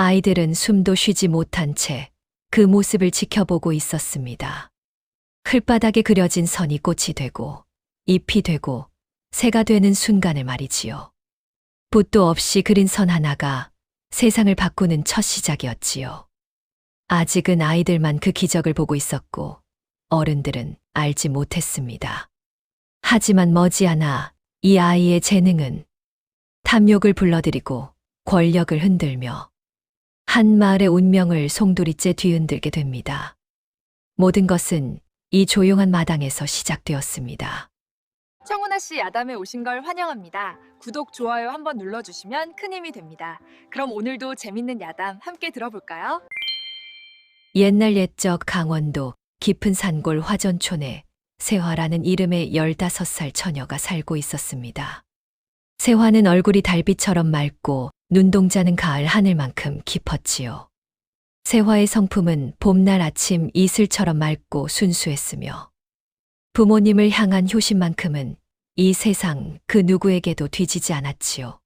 아이들은 숨도 쉬지 못한 채 그 모습을 지켜보고 있었습니다. 흘바닥에 그려진 선이 꽃이 되고 잎이 되고 새가 되는 순간을 말이지요. 붓도 없이 그린 선 하나가 세상을 바꾸는 첫 시작이었지요. 아직은 아이들만 그 기적을 보고 있었고 어른들은 알지 못했습니다. 하지만 머지않아 이 아이의 재능은 탐욕을 불러들이고 권력을 흔들며 한 마을의 운명을 송두리째 뒤흔들게 됩니다. 모든 것은 이 조용한 마당에서 시작되었습니다. 청운아 씨 야담에 오신 걸 환영합니다. 구독, 좋아요 한번 눌러주시면 큰 힘이 됩니다. 그럼 오늘도 재밌는 야담 함께 들어볼까요? 옛날 옛적 강원도 깊은 산골 화전촌에 세화라는 이름의 15살 처녀가 살고 있었습니다. 세화는 얼굴이 달빛처럼 맑고 눈동자는 가을 하늘만큼 깊었지요. 세화의 성품은 봄날 아침 이슬처럼 맑고 순수했으며 부모님을 향한 효심만큼은 이 세상 그 누구에게도 뒤지지 않았지요.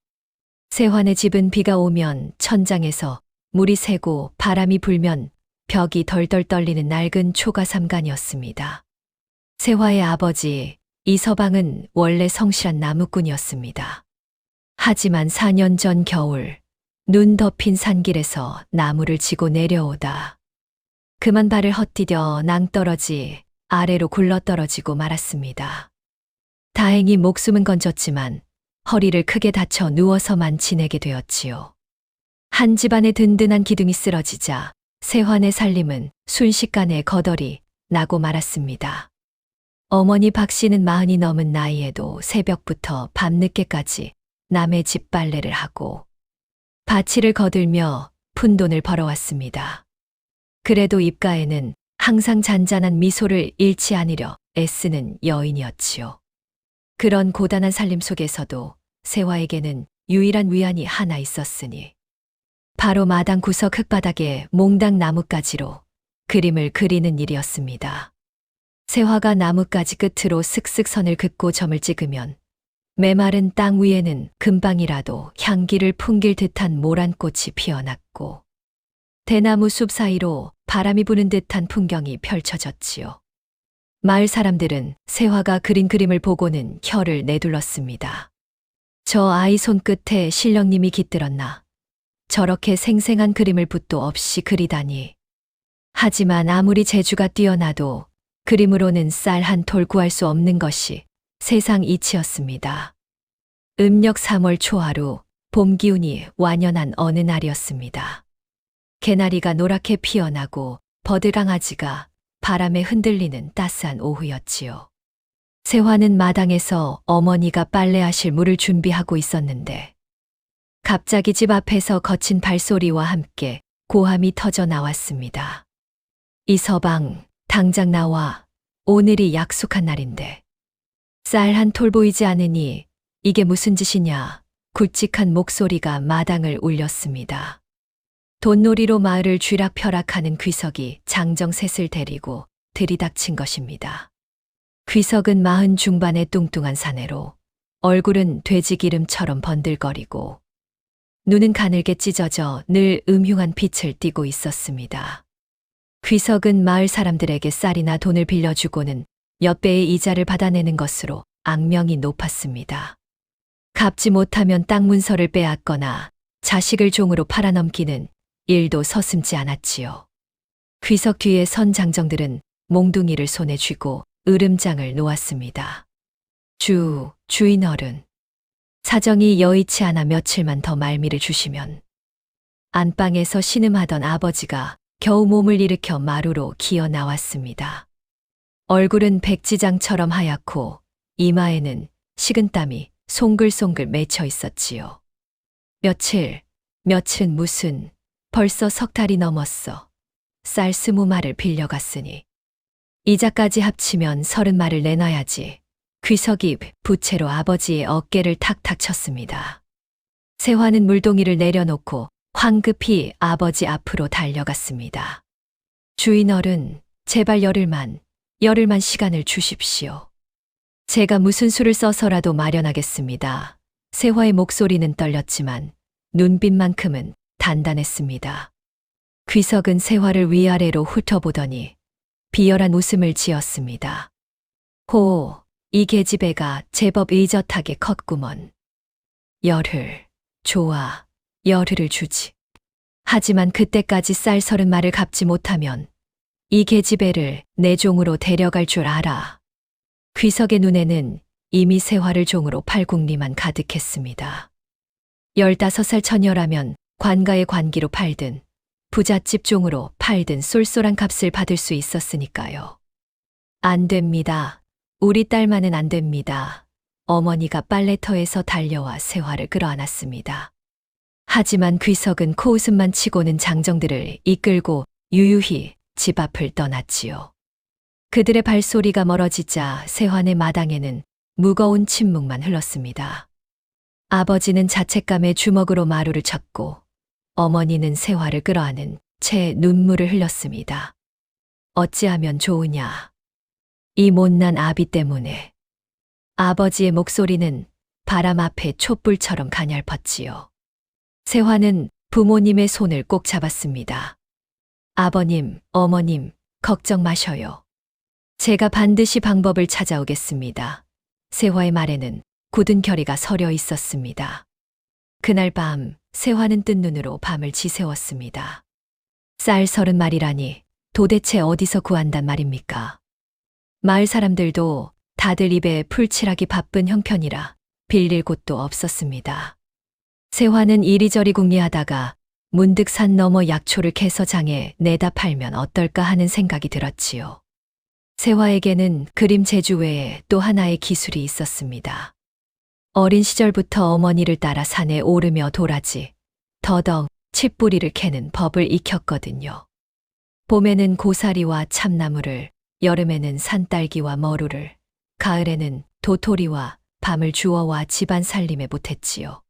세화네 집은 비가 오면 천장에서 물이 새고 바람이 불면 벽이 덜덜 떨리는 낡은 초가삼간이었습니다. 세화의 아버지 이서방은 원래 성실한 나무꾼이었습니다. 하지만 4년 전 겨울 눈 덮인 산길에서 나무를 지고 내려오다 그만 발을 헛디뎌 낭떠러지 아래로 굴러떨어지고 말았습니다. 다행히 목숨은 건졌지만 허리를 크게 다쳐 누워서만 지내게 되었지요. 한 집안의 든든한 기둥이 쓰러지자 세환의 살림은 순식간에 거덜이 나고 말았습니다. 어머니 박 씨는 40이 넘은 나이에도 새벽부터 밤늦게까지 남의 집 빨래를 하고 바치를 거들며 푼돈을 벌어왔습니다. 그래도 입가에는 항상 잔잔한 미소를 잃지 않으려 애쓰는 여인이었지요. 그런 고단한 살림 속에서도 세화에게는 유일한 위안이 하나 있었으니 바로 마당 구석 흙바닥에 몽당 나뭇가지로 그림을 그리는 일이었습니다. 세화가 나뭇가지 끝으로 슥슥 선을 긋고 점을 찍으면 메마른 땅 위에는 금방이라도 향기를 풍길 듯한 모란 꽃이 피어났고 대나무 숲 사이로 바람이 부는 듯한 풍경이 펼쳐졌지요. 마을 사람들은 세화가 그린 그림을 보고는 혀를 내둘렀습니다. 저 아이 손끝에 신령님이 깃들었나. 저렇게 생생한 그림을 붓도 없이 그리다니. 하지만 아무리 재주가 뛰어나도 그림으로는 쌀 한 톨 구할 수 없는 것이 세상 이치였습니다. 음력 3월 초하루 봄 기운이 완연한 어느 날이었습니다. 개나리가 노랗게 피어나고 버드강아지가 바람에 흔들리는 따스한 오후였지요. 세화는 마당에서 어머니가 빨래하실 물을 준비하고 있었는데 갑자기 집 앞에서 거친 발소리와 함께 고함이 터져 나왔습니다. 이서방, 당장 나와. 오늘이 약속한 날인데. 쌀 한 톨 보이지 않으니 이게 무슨 짓이냐. 굵직한 목소리가 마당을 울렸습니다. 돈놀이로 마을을 쥐락펴락하는 귀석이 장정셋을 데리고 들이닥친 것입니다. 귀석은 40 중반의 뚱뚱한 사내로 얼굴은 돼지기름처럼 번들거리고 눈은 가늘게 찢어져 늘 음흉한 빛을 띠고 있었습니다. 귀석은 마을 사람들에게 쌀이나 돈을 빌려주고는 몇 배의 이자를 받아내는 것으로 악명이 높았습니다. 갚지 못하면 땅 문서를 빼앗거나 자식을 종으로 팔아넘기는 일도 서슴지 않았지요. 귀석 뒤에 선 장정들은 몽둥이를 손에 쥐고 으름장을 놓았습니다. 주인 어른. 사정이 여의치 않아 며칠만 더 말미를 주시면. 안방에서 신음하던 아버지가 겨우 몸을 일으켜 마루로 기어 나왔습니다. 얼굴은 백지장처럼 하얗고 이마에는 식은땀이 송글송글 맺혀 있었지요. 며칠은 무슨 벌써 석 달이 넘었어. 쌀 20마를 빌려갔으니 이자까지 합치면 30마를 내놔야지. 귀석이 부채로 아버지의 어깨를 탁탁 쳤습니다. 세화는 물동이를 내려놓고 황급히 아버지 앞으로 달려갔습니다. 주인 어른, 제발 열흘만 시간을 주십시오. 제가 무슨 수를 써서라도 마련하겠습니다. 세화의 목소리는 떨렸지만 눈빛만큼은 단단했습니다. 귀석은 세화를 위아래로 훑어보더니 비열한 웃음을 지었습니다. 호, 이 계집애가 제법 의젓하게 컸구먼. 열흘, 좋아, 열흘을 주지. 하지만 그때까지 쌀30 마를 갚지 못하면 이 계집애를 내 종으로 데려갈 줄 알아. 귀석의 눈에는 이미 세화를 종으로 팔 궁리만 가득했습니다. 15살 처녀라면 관가의 관기로 팔든 부잣집 종으로 팔든 쏠쏠한 값을 받을 수 있었으니까요. 안 됩니다. 우리 딸만은 안 됩니다. 어머니가 빨래터에서 달려와 세화를 끌어안았습니다. 하지만 귀석은 코웃음만 치고는 장정들을 이끌고 유유히 집 앞을 떠났지요. 그들의 발소리가 멀어지자 세환의 마당에는 무거운 침묵만 흘렀습니다. 아버지는 자책감에 주먹으로 마루를 쳤고 어머니는 세화를 끌어안은 채 눈물을 흘렸습니다. 어찌하면 좋으냐. 이 못난 아비 때문에. 아버지의 목소리는 바람 앞에 촛불처럼 가냘펐지요. 세화는 부모님의 손을 꼭 잡았습니다. 아버님, 어머님, 걱정 마셔요. 제가 반드시 방법을 찾아오겠습니다. 세화의 말에는 굳은 결의가 서려 있었습니다. 그날 밤 세화는 뜬 눈으로 밤을 지새웠습니다. 쌀 30마리라니 도대체 어디서 구한단 말입니까? 마을 사람들도 다들 입에 풀칠하기 바쁜 형편이라 빌릴 곳도 없었습니다. 세화는 이리저리 궁리하다가 문득 산 너머 약초를 캐서 장에 내다 팔면 어떨까 하는 생각이 들었지요. 세화에게는 그림 제주 외에 또 하나의 기술이 있었습니다. 어린 시절부터 어머니를 따라 산에 오르며 도라지, 더덕, 칡뿌리를 캐는 법을 익혔거든요. 봄에는 고사리와 참나무를, 여름에는 산딸기와 머루를, 가을에는 도토리와 밤을 주워와 집안 살림에 보탰지요.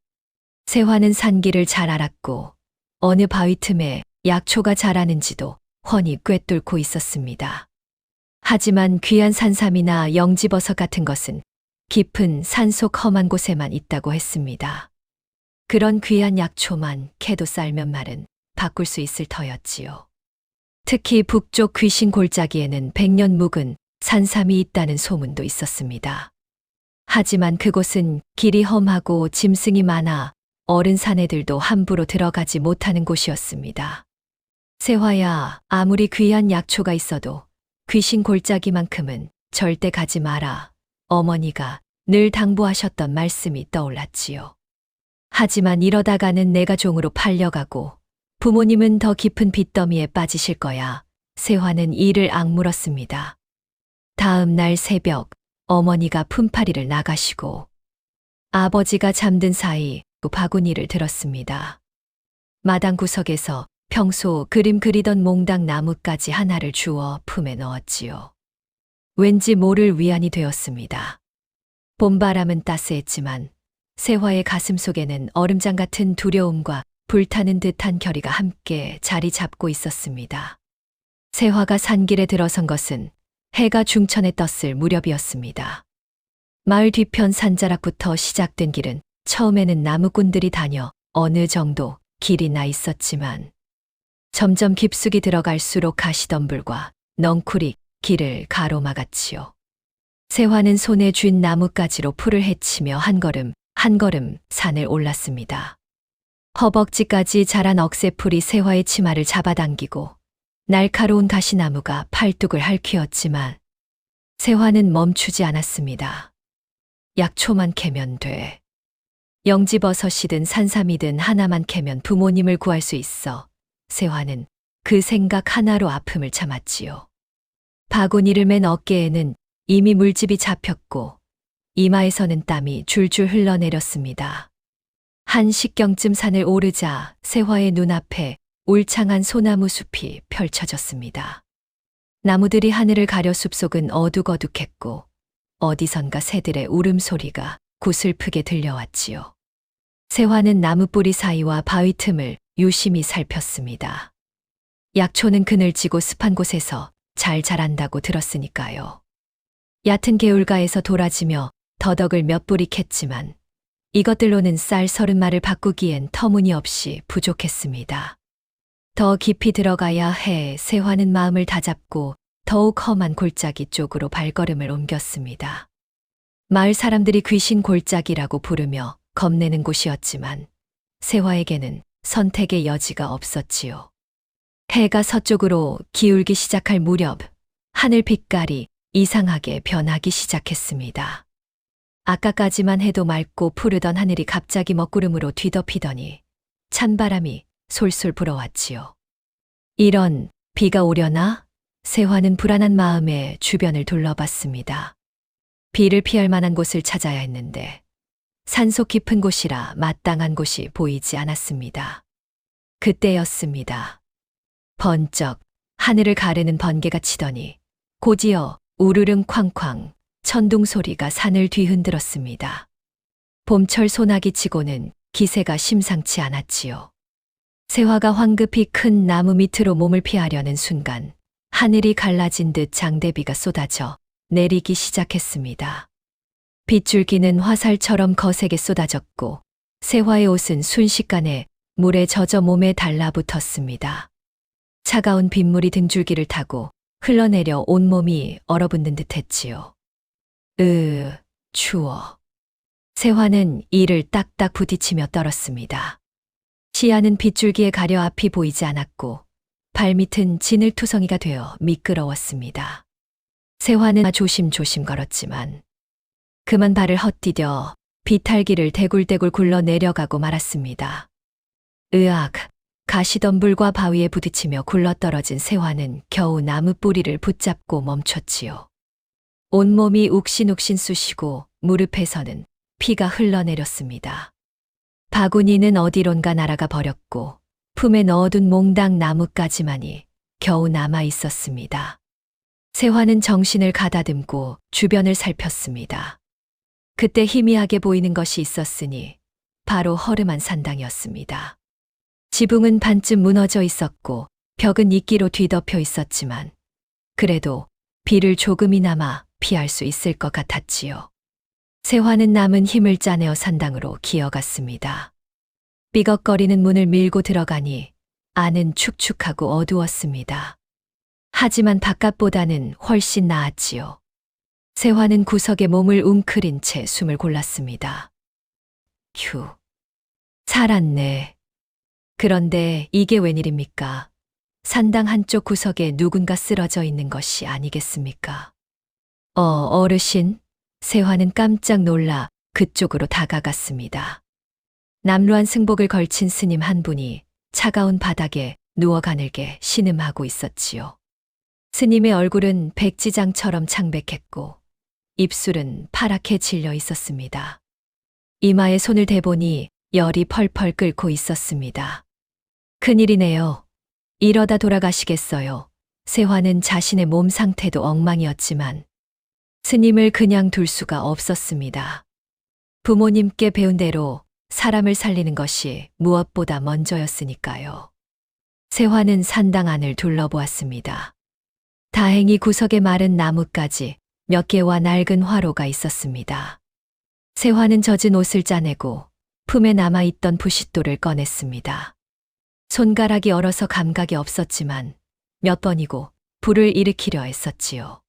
세화는 산길을 잘 알았고 어느 바위 틈에 약초가 자라는지도 훤히 꿰뚫고 있었습니다. 하지만 귀한 산삼이나 영지버섯 같은 것은 깊은 산속 험한 곳에만 있다고 했습니다. 그런 귀한 약초만 캐도 쌀몇 말은 바꿀 수 있을 터였지요. 특히 북쪽 귀신 골짜기에는 100년 묵은 산삼이 있다는 소문도 있었습니다. 하지만 그곳은 길이 험하고 짐승이 많아 어른 사내들도 함부로 들어가지 못하는 곳이었습니다. 세화야, 아무리 귀한 약초가 있어도 귀신 골짜기만큼은 절대 가지 마라. 어머니가 늘 당부하셨던 말씀이 떠올랐지요. 하지만 이러다가는 내가 종으로 팔려가고 부모님은 더 깊은 빚더미에 빠지실 거야. 세화는 이를 악물었습니다. 다음 날 새벽 어머니가 품팔이를 나가시고 아버지가 잠든 사이 바구니를 들었습니다. 마당 구석에서 평소 그림 그리던 몽당 나뭇가지 하나를 주워 품에 넣었지요. 왠지 모를 위안이 되었습니다. 봄바람은 따스했지만 세화의 가슴 속에는 얼음장 같은 두려움과 불타는 듯한 결의가 함께 자리 잡고 있었습니다. 세화가 산길에 들어선 것은 해가 중천에 떴을 무렵이었습니다. 마을 뒤편 산자락부터 시작된 길은 처음에는 나무꾼들이 다녀 어느 정도 길이 나 있었지만 점점 깊숙이 들어갈수록 가시덤불과 넝쿨이 길을 가로막았지요. 세화는 손에 쥔 나뭇가지로 풀을 헤치며 한 걸음 한 걸음 산을 올랐습니다. 허벅지까지 자란 억새풀이 세화의 치마를 잡아당기고 날카로운 가시나무가 팔뚝을 핥히었지만 세화는 멈추지 않았습니다. 약초만 캐면 돼. 영지버섯이든 산삼이든 하나만 캐면 부모님을 구할 수 있어. 세화는 그 생각 하나로 아픔을 참았지요. 바구니를 맨 어깨에는 이미 물집이 잡혔고 이마에서는 땀이 줄줄 흘러내렸습니다. 한 식경쯤 산을 오르자 세화의 눈앞에 울창한 소나무 숲이 펼쳐졌습니다. 나무들이 하늘을 가려 숲속은 어둑어둑했고 어디선가 새들의 울음소리가 구슬프게 들려왔지요. 세화는 나무뿌리 사이와 바위 틈을 유심히 살폈습니다. 약초는 그늘지고 습한 곳에서 잘 자란다고 들었으니까요. 얕은 개울가에서 돌아지며 더덕을 몇 뿌리 캤지만 이것들로는 쌀 30마를 바꾸기엔 터무니없이 부족했습니다. 더 깊이 들어가야 해 세화는 마음을 다잡고 더욱 험한 골짜기 쪽으로 발걸음을 옮겼습니다. 마을 사람들이 귀신 골짜기라고 부르며 겁내는 곳이었지만 세화에게는 선택의 여지가 없었지요. 해가 서쪽으로 기울기 시작할 무렵 하늘 빛깔이 이상하게 변하기 시작했습니다. 아까까지만 해도 맑고 푸르던 하늘이 갑자기 먹구름으로 뒤덮이더니 찬바람이 솔솔 불어왔지요. 이런 비가 오려나? 세화는 불안한 마음에 주변을 둘러봤습니다. 비를 피할 만한 곳을 찾아야 했는데 산속 깊은 곳이라 마땅한 곳이 보이지 않았습니다. 그때였습니다. 번쩍 하늘을 가르는 번개가 치더니 곧이어 우르릉 쾅쾅 천둥 소리가 산을 뒤흔들었습니다. 봄철 소나기 치고는 기세가 심상치 않았지요. 세화가 황급히 큰 나무 밑으로 몸을 피하려는 순간 하늘이 갈라진 듯 장대비가 쏟아져 내리기 시작했습니다. 빗줄기는 화살처럼 거세게 쏟아졌고 세화의 옷은 순식간에 물에 젖어 몸에 달라붙었습니다. 차가운 빗물이 등줄기를 타고 흘러내려 온몸이 얼어붙는 듯했지요. 추워. 세화는 이를 딱딱 부딪히며 떨었습니다. 시야는 빗줄기에 가려 앞이 보이지 않았고 발밑은 진을투성이가 되어 미끄러웠습니다. 세화는 조심조심 걸었지만 그만 발을 헛디뎌 비탈길을 대굴대굴 굴러 내려가고 말았습니다. 으악! 가시덤불과 바위에 부딪히며 굴러떨어진 세화는 겨우 나무 뿌리를 붙잡고 멈췄지요. 온몸이 욱신욱신 쑤시고 무릎에서는 피가 흘러내렸습니다. 바구니는 어디론가 날아가 버렸고 품에 넣어둔 몽당 나뭇가지만이 겨우 남아 있었습니다. 세화는 정신을 가다듬고 주변을 살폈습니다. 그때 희미하게 보이는 것이 있었으니 바로 허름한 산당이었습니다. 지붕은 반쯤 무너져 있었고 벽은 이끼로 뒤덮여 있었지만 그래도 비를 조금이나마 피할 수 있을 것 같았지요. 세화는 남은 힘을 짜내어 산당으로 기어갔습니다. 삐걱거리는 문을 밀고 들어가니 안은 축축하고 어두웠습니다. 하지만 바깥보다는 훨씬 나았지요. 세화는 구석에 몸을 웅크린 채 숨을 골랐습니다. 휴, 살았네. 그런데 이게 웬일입니까? 산당 한쪽 구석에 누군가 쓰러져 있는 것이 아니겠습니까? 어르신? 세화는 깜짝 놀라 그쪽으로 다가갔습니다. 남루한 승복을 걸친 스님 한 분이 차가운 바닥에 누워 가늘게 신음하고 있었지요. 스님의 얼굴은 백지장처럼 창백했고 입술은 파랗게 질려 있었습니다. 이마에 손을 대보니 열이 펄펄 끓고 있었습니다. 큰일이네요. 이러다 돌아가시겠어요. 세화는 자신의 몸 상태도 엉망이었지만 스님을 그냥 둘 수가 없었습니다. 부모님께 배운 대로 사람을 살리는 것이 무엇보다 먼저였으니까요. 세화는 산당 안을 둘러보았습니다. 다행히 구석에 마른 나뭇가지 몇 개와 낡은 화로가 있었습니다. 세화는 젖은 옷을 짜내고 품에 남아있던 부싯돌을 꺼냈습니다. 손가락이 얼어서 감각이 없었지만 몇 번이고 불을 일으키려 했었지요.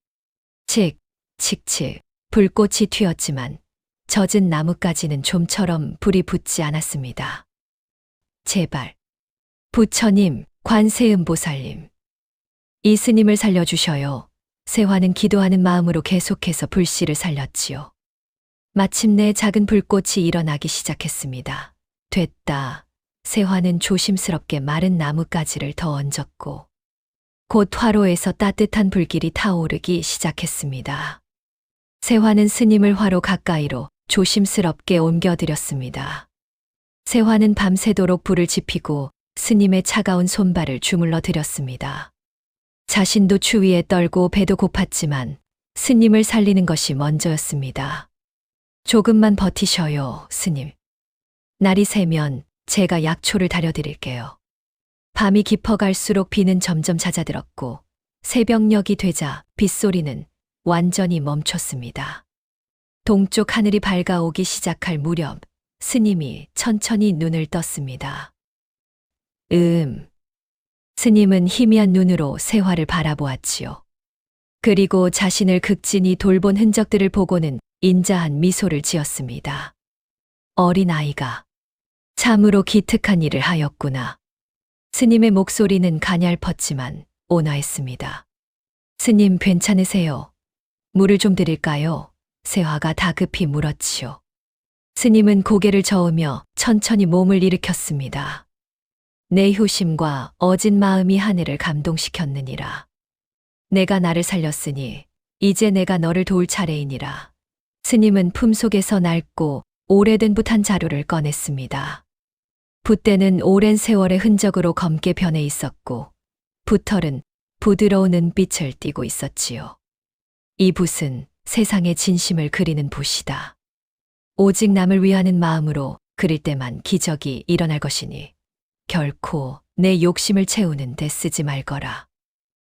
칙칙 불꽃이 튀었지만 젖은 나뭇가지는 좀처럼 불이 붙지 않았습니다. 제발, 부처님, 관세음보살님, 이 스님을 살려주셔요. 세화는 기도하는 마음으로 계속해서 불씨를 살렸지요. 마침내 작은 불꽃이 일어나기 시작했습니다. 됐다. 세화는 조심스럽게 마른 나뭇가지를 더 얹었고 곧 화로에서 따뜻한 불길이 타오르기 시작했습니다. 세화는 스님을 화로 가까이로 조심스럽게 옮겨드렸습니다. 세화는 밤새도록 불을 지피고 스님의 차가운 손발을 주물러 드렸습니다. 자신도 추위에 떨고 배도 고팠지만 스님을 살리는 것이 먼저였습니다. 조금만 버티셔요, 스님. 날이 새면 제가 약초를 다려드릴게요. 밤이 깊어갈수록 비는 점점 잦아들었고 새벽녘이 되자 빗소리는 완전히 멈췄습니다. 동쪽 하늘이 밝아오기 시작할 무렵 스님이 천천히 눈을 떴습니다. 스님은 희미한 눈으로 세화를 바라보았지요. 그리고 자신을 극진히 돌본 흔적들을 보고는 인자한 미소를 지었습니다. 어린아이가 참으로 기특한 일을 하였구나. 스님의 목소리는 가냘펐지만 온화했습니다. 스님 괜찮으세요? 물을 좀 드릴까요? 세화가 다급히 물었지요. 스님은 고개를 저으며 천천히 몸을 일으켰습니다. 내 효심과 어진 마음이 하늘을 감동시켰느니라. 내가 나를 살렸으니 이제 내가 너를 도울 차례이니라. 스님은 품속에서 낡고 오래된 붓 한 자루를 꺼냈습니다. 붓대는 오랜 세월의 흔적으로 검게 변해 있었고 붓털은 부드러운 은빛을 띠고 있었지요. 이 붓은 세상의 진심을 그리는 붓이다. 오직 남을 위하는 마음으로 그릴 때만 기적이 일어날 것이니 결코 내 욕심을 채우는 데 쓰지 말거라.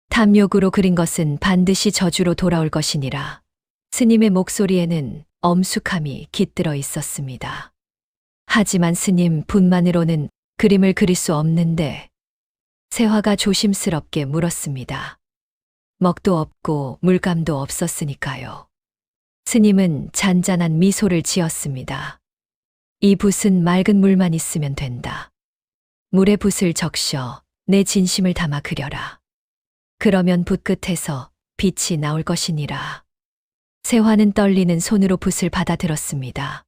탐욕으로 그린 것은 반드시 저주로 돌아올 것이니라. 스님의 목소리에는 엄숙함이 깃들어 있었습니다. 하지만 스님 붓만으로는 그림을 그릴 수 없는데 세화가 조심스럽게 물었습니다. 먹도 없고 물감도 없었으니까요. 스님은 잔잔한 미소를 지었습니다. 이 붓은 맑은 물만 있으면 된다. 물에 붓을 적셔 내 진심을 담아 그려라. 그러면 붓 끝에서 빛이 나올 것이니라. 세화는 떨리는 손으로 붓을 받아들었습니다.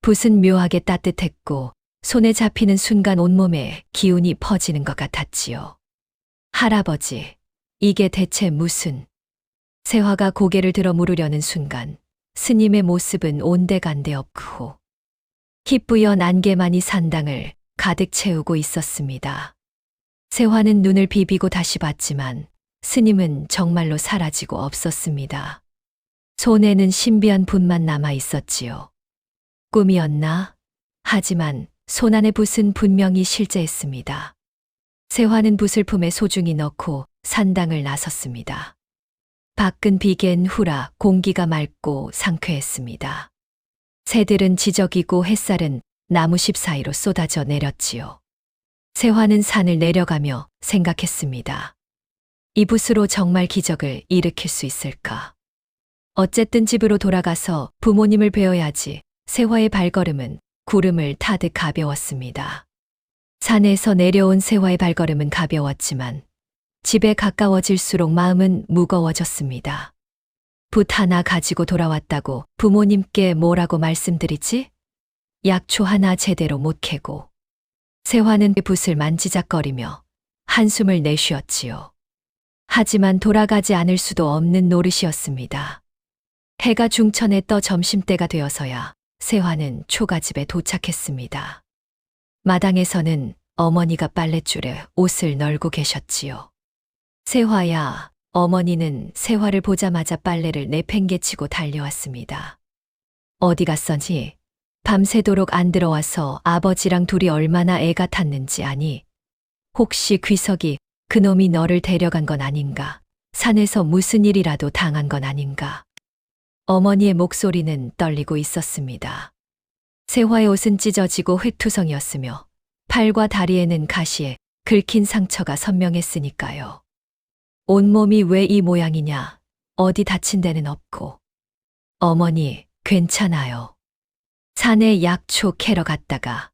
붓은 묘하게 따뜻했고 손에 잡히는 순간 온몸에 기운이 퍼지는 것 같았지요. 할아버지, 이게 대체 무슨... 세화가 고개를 들어 물으려는 순간 스님의 모습은 온데간데 없고 희뿌연 안개만이 산당을 가득 채우고 있었습니다. 세화는 눈을 비비고 다시 봤지만 스님은 정말로 사라지고 없었습니다. 손에는 신비한 붓만 남아 있었지요. 꿈이었나? 하지만 손안의 붓은 분명히 실제했습니다. 세화는 붓을 품에 소중히 넣고 산당을 나섰습니다. 밖은 비갠 후라 공기가 맑고 상쾌했습니다. 새들은 지저귀고 햇살은 나무십 사이로 쏟아져 내렸지요. 세화는 산을 내려가며 생각했습니다. 이 붓으로 정말 기적을 일으킬 수 있을까? 어쨌든 집으로 돌아가서 부모님을 뵈어야지. 세화의 발걸음은 구름을 타듯 가벼웠습니다. 산에서 내려온 세화의 발걸음은 가벼웠지만 집에 가까워질수록 마음은 무거워졌습니다. 붓 하나 가지고 돌아왔다고 부모님께 뭐라고 말씀드리지? 약초 하나 제대로 못 캐고. 세화는 붓을 만지작거리며 한숨을 내쉬었지요. 하지만 돌아가지 않을 수도 없는 노릇이었습니다. 해가 중천에 떠 점심때가 되어서야 세화는 초가집에 도착했습니다. 마당에서는 어머니가 빨랫줄에 옷을 널고 계셨지요. 세화야, 어머니는 세화를 보자마자 빨래를 내팽개치고 달려왔습니다. 어디 갔었니? 밤새도록 안 들어와서 아버지랑 둘이 얼마나 애가 탔는지 아니? 혹시 귀석이 그놈이 너를 데려간 건 아닌가? 산에서 무슨 일이라도 당한 건 아닌가? 어머니의 목소리는 떨리고 있었습니다. 세화의 옷은 찢어지고 흙투성이었으며 팔과 다리에는 가시에 긁힌 상처가 선명했으니까요. 온몸이 왜 이 모양이냐? 어디 다친 데는 없고. 어머니, 괜찮아요. 산에 약초 캐러 갔다가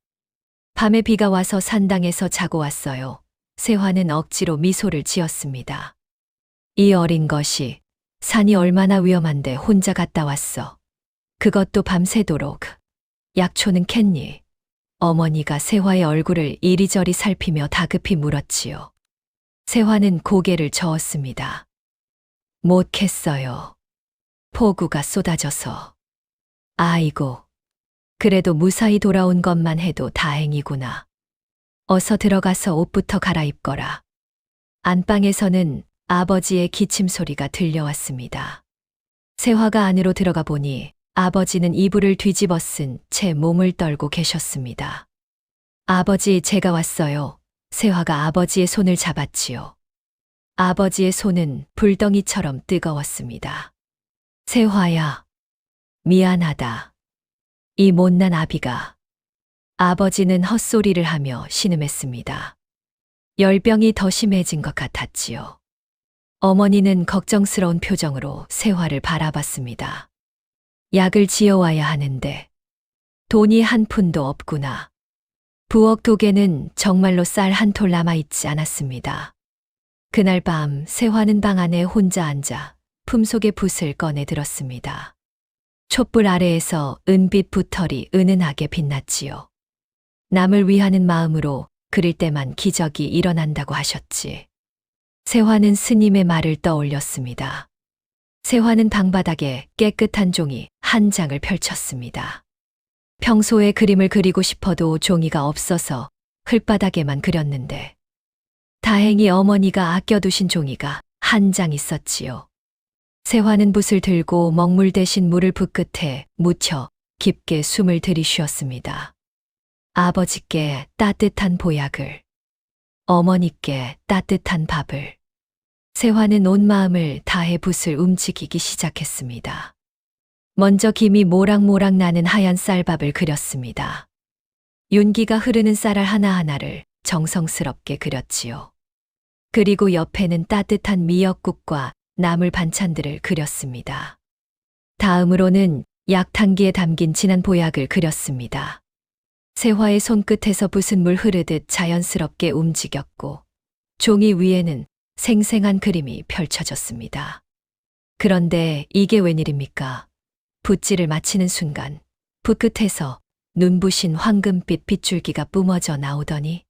밤에 비가 와서 산당에서 자고 왔어요. 세화는 억지로 미소를 지었습니다. 이 어린 것이 산이 얼마나 위험한데 혼자 갔다 왔어. 그것도 밤새도록. 약초는 캤니? 어머니가 세화의 얼굴을 이리저리 살피며 다급히 물었지요. 세화는 고개를 저었습니다. 못 캤어요. 폭우가 쏟아져서. 아이고. 그래도 무사히 돌아온 것만 해도 다행이구나. 어서 들어가서 옷부터 갈아입거라. 안방에서는 아버지의 기침 소리가 들려왔습니다. 세화가 안으로 들어가 보니 아버지는 이불을 뒤집어 쓴 채 몸을 떨고 계셨습니다. 아버지, 제가 왔어요. 세화가 아버지의 손을 잡았지요. 아버지의 손은 불덩이처럼 뜨거웠습니다. 세화야, 미안하다. 이 못난 아비가 아버지는 헛소리를 하며 신음했습니다. 열병이 더 심해진 것 같았지요. 어머니는 걱정스러운 표정으로 세화를 바라봤습니다. 약을 지어와야 하는데 돈이 한 푼도 없구나. 부엌 도개는 정말로 쌀 한 톨 남아있지 않았습니다. 그날 밤 세화는 방 안에 혼자 앉아 품속의 붓을 꺼내 들었습니다. 촛불 아래에서 은빛 붓털이 은은하게 빛났지요. 남을 위하는 마음으로 그릴 때만 기적이 일어난다고 하셨지. 세화는 스님의 말을 떠올렸습니다. 세화는 방바닥에 깨끗한 종이 한 장을 펼쳤습니다. 평소에 그림을 그리고 싶어도 종이가 없어서 흙바닥에만 그렸는데 다행히 어머니가 아껴두신 종이가 한 장 있었지요. 세화는 붓을 들고 먹물 대신 물을 붓 끝에 묻혀 깊게 숨을 들이쉬었습니다. 아버지께 따뜻한 보약을, 어머니께 따뜻한 밥을. 세화는 온 마음을 다해 붓을 움직이기 시작했습니다. 먼저 김이 모락모락 나는 하얀 쌀밥을 그렸습니다. 윤기가 흐르는 쌀알 하나하나를 정성스럽게 그렸지요. 그리고 옆에는 따뜻한 미역국과 나물 반찬들을 그렸습니다. 다음으로는 약탕기에 담긴 진한 보약을 그렸습니다. 세화의 손끝에서 붓은 물 흐르듯 자연스럽게 움직였고 종이 위에는 생생한 그림이 펼쳐졌습니다. 그런데 이게 웬일입니까? 붓질을 마치는 순간 붓 끝에서 눈부신 황금빛 빗줄기가 뿜어져 나오더니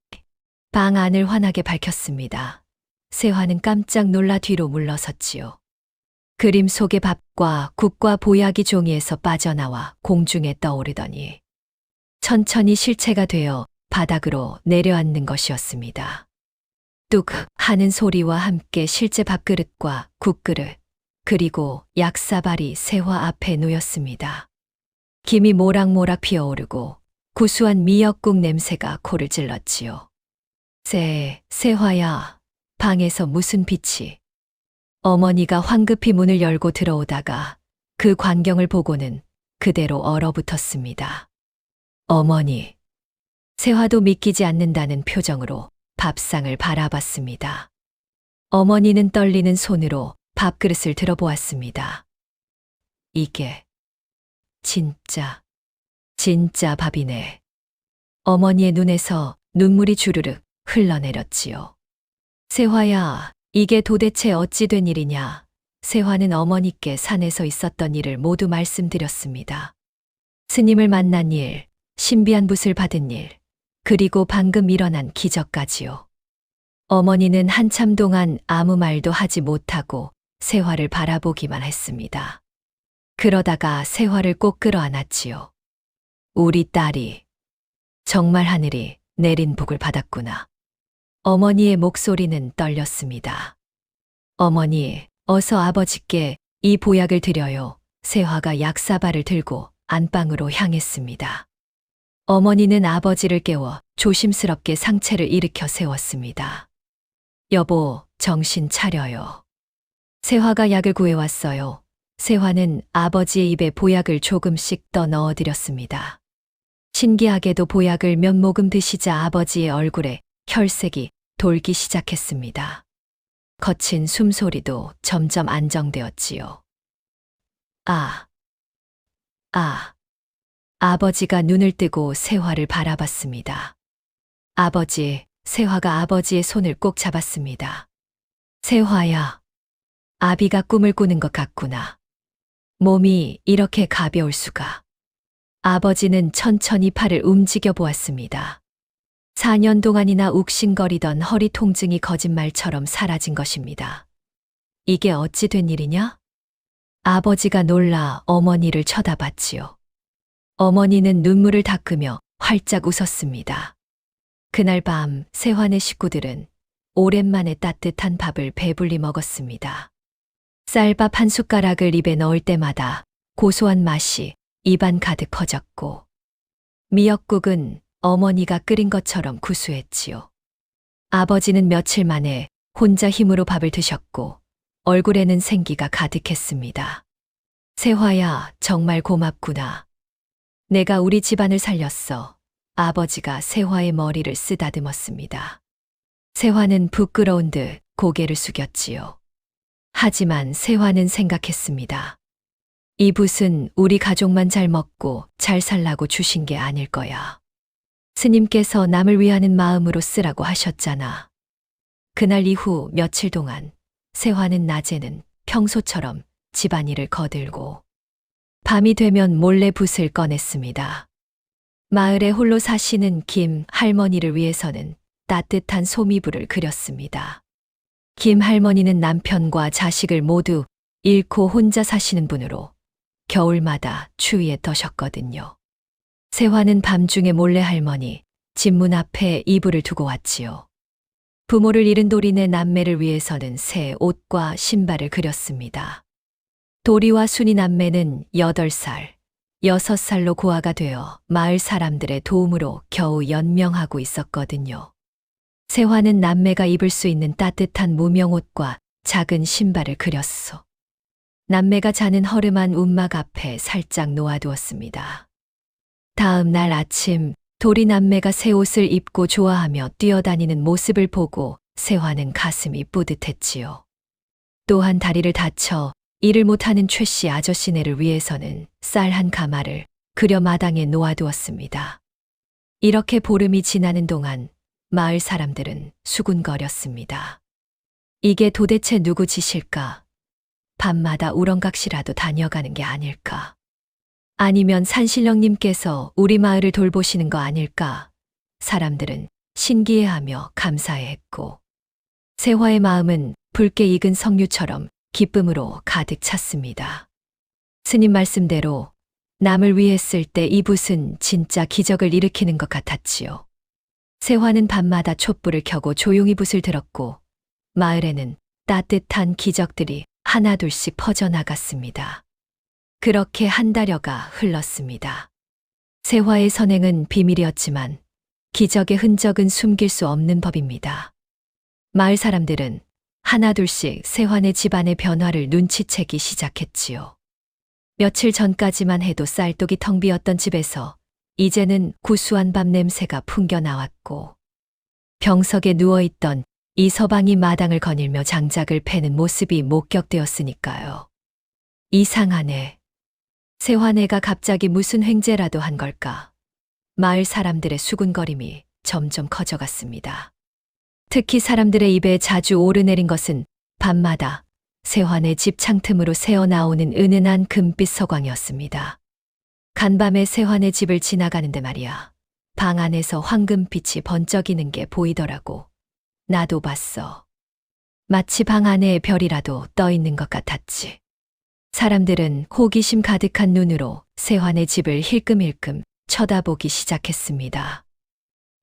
방 안을 환하게 밝혔습니다. 세화는 깜짝 놀라 뒤로 물러섰지요. 그림 속의 밥과 국과 보약이 종이에서 빠져나와 공중에 떠오르더니 천천히 실체가 되어 바닥으로 내려앉는 것이었습니다. 뚝 하는 소리와 함께 실제 밥그릇과 국그릇, 그리고 약사발이 세화 앞에 놓였습니다. 김이 모락모락 피어오르고 구수한 미역국 냄새가 코를 찔렀지요. 세화야, 방에서 무슨 빛이. 어머니가 황급히 문을 열고 들어오다가 그 광경을 보고는 그대로 얼어붙었습니다. 어머니. 세화도 믿기지 않는다는 표정으로 밥상을 바라봤습니다. 어머니는 떨리는 손으로 밥그릇을 들어보았습니다. 이게 진짜 밥이네. 어머니의 눈에서 눈물이 주르륵 흘러내렸지요. 세화야, 이게 도대체 어찌 된 일이냐. 세화는 어머니께 산에서 있었던 일을 모두 말씀드렸습니다. 스님을 만난 일, 신비한 붓을 받은 일, 그리고 방금 일어난 기적까지요. 어머니는 한참 동안 아무 말도 하지 못하고 세화를 바라보기만 했습니다. 그러다가 세화를 꼭 끌어안았지요. 우리 딸이 정말 하늘이 내린 복을 받았구나. 어머니의 목소리는 떨렸습니다. 어머니, 어서 아버지께 이 보약을 드려요. 세화가 약사발을 들고 안방으로 향했습니다. 어머니는 아버지를 깨워 조심스럽게 상체를 일으켜 세웠습니다. 여보, 정신 차려요. 세화가 약을 구해왔어요. 세화는 아버지의 입에 보약을 조금씩 떠 넣어드렸습니다. 신기하게도 보약을 몇 모금 드시자 아버지의 얼굴에 혈색이 돌기 시작했습니다. 거친 숨소리도 점점 안정되었지요. 아버지가 눈을 뜨고 세화를 바라봤습니다. 세화가 아버지의 손을 꼭 잡았습니다. 세화야, 아비가 꿈을 꾸는 것 같구나. 몸이 이렇게 가벼울 수가. 아버지는 천천히 팔을 움직여 보았습니다. 4년 동안이나 욱신거리던 허리 통증이 거짓말처럼 사라진 것입니다. 이게 어찌 된 일이냐? 아버지가 놀라 어머니를 쳐다봤지요. 어머니는 눈물을 닦으며 활짝 웃었습니다. 그날 밤 세환의 식구들은 오랜만에 따뜻한 밥을 배불리 먹었습니다. 쌀밥 한 숟가락을 입에 넣을 때마다 고소한 맛이 입안 가득 퍼졌고 미역국은 어머니가 끓인 것처럼 구수했지요. 아버지는 며칠 만에 혼자 힘으로 밥을 드셨고 얼굴에는 생기가 가득했습니다. 세화야, 정말 고맙구나. 내가 우리 집안을 살렸어. 아버지가 세화의 머리를 쓰다듬었습니다. 세화는 부끄러운 듯 고개를 숙였지요. 하지만 세화는 생각했습니다. 이 붓은 우리 가족만 잘 먹고 잘 살라고 주신 게 아닐 거야. 스님께서 남을 위하는 마음으로 쓰라고 하셨잖아. 그날 이후 며칠 동안 세화는 낮에는 평소처럼 집안일을 거들고 밤이 되면 몰래 붓을 꺼냈습니다. 마을에 홀로 사시는 김 할머니를 위해서는 따뜻한 소미불을 그렸습니다. 김 할머니는 남편과 자식을 모두 잃고 혼자 사시는 분으로 겨울마다 추위에 떠셨거든요. 세화는 밤중에 몰래 할머니 집 문 앞에 이불을 두고 왔지요. 부모를 잃은 도리네 남매를 위해서는 새 옷과 신발을 그렸습니다. 도리와 순이 남매는 8살, 6살로 고아가 되어 마을 사람들의 도움으로 겨우 연명하고 있었거든요. 세화는 남매가 입을 수 있는 따뜻한 무명옷과 작은 신발을 그렸소. 남매가 자는 허름한 움막 앞에 살짝 놓아두었습니다. 다음 날 아침 도리 남매가 새 옷을 입고 좋아하며 뛰어다니는 모습을 보고 세화는 가슴이 뿌듯했지요. 또한 다리를 다쳐 일을 못하는 최씨 아저씨네를 위해서는 쌀 한 가마를 그려 마당에 놓아두었습니다. 이렇게 보름이 지나는 동안 마을 사람들은 수군거렸습니다. 이게 도대체 누구 짓일까? 밤마다 우렁각시라도 다녀가는 게 아닐까? 아니면 산신령님께서 우리 마을을 돌보시는 거 아닐까? 사람들은 신기해하며 감사해했고 세화의 마음은 붉게 익은 석류처럼 기쁨으로 가득 찼습니다. 스님 말씀대로 남을 위해 쓸 때 이 붓은 진짜 기적을 일으키는 것 같았지요. 세화는 밤마다 촛불을 켜고 조용히 붓을 들었고 마을에는 따뜻한 기적들이 하나둘씩 퍼져나갔습니다. 그렇게 한 달여가 흘렀습니다. 세화의 선행은 비밀이었지만 기적의 흔적은 숨길 수 없는 법입니다. 마을 사람들은 하나둘씩 세화네 집안의 변화를 눈치채기 시작했지요. 며칠 전까지만 해도 쌀독이 텅 비었던 집에서 이제는 구수한 밥 냄새가 풍겨 나왔고 병석에 누워있던 이 서방이 마당을 거닐며 장작을 패는 모습이 목격되었으니까요. 이상하네. 세화네가 갑자기 무슨 횡재라도 한 걸까? 마을 사람들의 수군거림이 점점 커져갔습니다. 특히 사람들의 입에 자주 오르내린 것은 밤마다 세화네 집 창틈으로 새어나오는 은은한 금빛 서광이었습니다. 간밤에 세화네 집을 지나가는데 말이야. 방 안에서 황금빛이 번쩍이는 게 보이더라고. 나도 봤어. 마치 방 안에 별이라도 떠 있는 것 같았지. 사람들은 호기심 가득한 눈으로 세화네 집을 힐끔힐끔 쳐다보기 시작했습니다.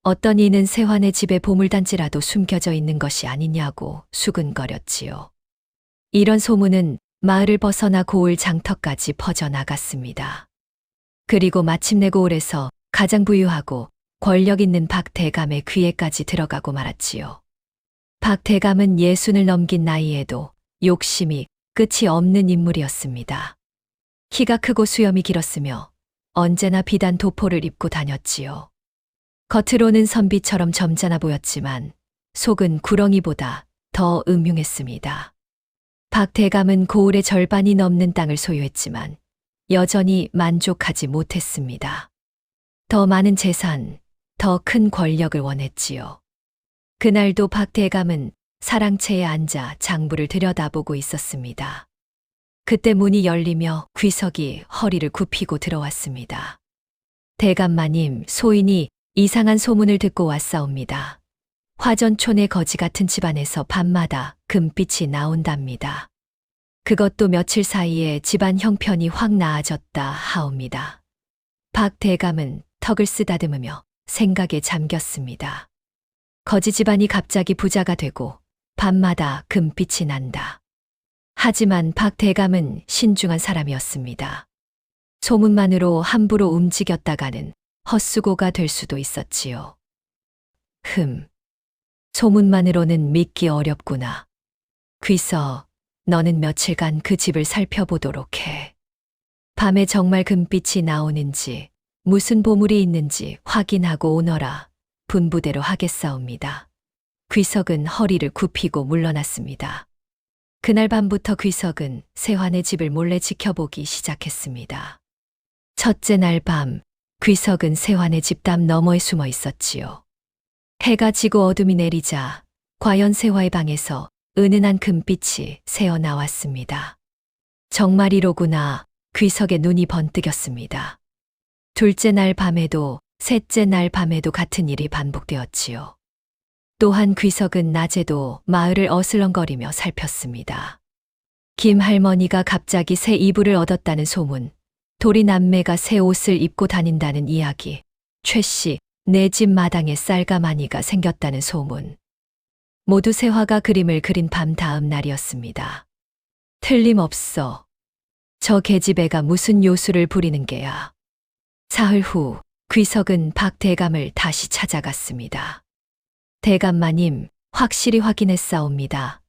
어떤 이는 세화네 집에 보물단지라도 숨겨져 있는 것이 아니냐고 수근거렸지요. 이런 소문은 마을을 벗어나 고을 장터까지 퍼져나갔습니다. 그리고 마침내 고을에서 가장 부유하고 권력 있는 박 대감의 귀에까지 들어가고 말았지요. 박 대감은 60을 넘긴 나이에도 욕심이 끝이 없는 인물이었습니다. 키가 크고 수염이 길었으며 언제나 비단 도포를 입고 다녔지요. 겉으로는 선비처럼 점잖아 보였지만 속은 구렁이보다 더 음흉했습니다. 박 대감은 고을의 절반이 넘는 땅을 소유했지만 여전히 만족하지 못했습니다. 더 많은 재산, 더 큰 권력을 원했지요. 그날도 박 대감은 사랑채에 앉아 장부를 들여다보고 있었습니다. 그때 문이 열리며 귀석이 허리를 굽히고 들어왔습니다. 대감마님, 소인이 이상한 소문을 듣고 왔사옵니다. 화전촌의 거지 같은 집안에서 밤마다 금빛이 나온답니다. 그것도 며칠 사이에 집안 형편이 확 나아졌다 하옵니다. 박 대감은 턱을 쓰다듬으며 생각에 잠겼습니다. 거지 집안이 갑자기 부자가 되고 밤마다 금빛이 난다. 하지만 박 대감은 신중한 사람이었습니다. 소문만으로 함부로 움직였다가는 헛수고가 될 수도 있었지요. 소문만으로는 믿기 어렵구나. 귀서, 너는 며칠간 그 집을 살펴보도록 해. 밤에 정말 금빛이 나오는지 무슨 보물이 있는지 확인하고 오너라. 분부대로 하겠사옵니다. 귀석은 허리를 굽히고 물러났습니다. 그날 밤부터 귀석은 세환의 집을 몰래 지켜보기 시작했습니다. 첫째 날 밤, 귀석은 세환의 집담 너머에 숨어 있었지요. 해가 지고 어둠이 내리자 과연 세화의 방에서 은은한 금빛이 새어 나왔습니다. 정말이로구나. 귀석의 눈이 번뜩였습니다. 둘째 날 밤에도 셋째 날 밤에도 같은 일이 반복되었지요. 또한 귀석은 낮에도 마을을 어슬렁거리며 살폈습니다. 김 할머니가 갑자기 새 이불을 얻었다는 소문, 도리 남매가 새 옷을 입고 다닌다는 이야기, 최 씨, 내 집 마당에 쌀가마니가 생겼다는 소문. 모두 세화가 그림을 그린 밤 다음 날이었습니다. 틀림없어. 저 계집애가 무슨 요술을 부리는 게야. 사흘 후 귀석은 박 대감을 다시 찾아갔습니다. 대감마님, 확실히 확인했사옵니다.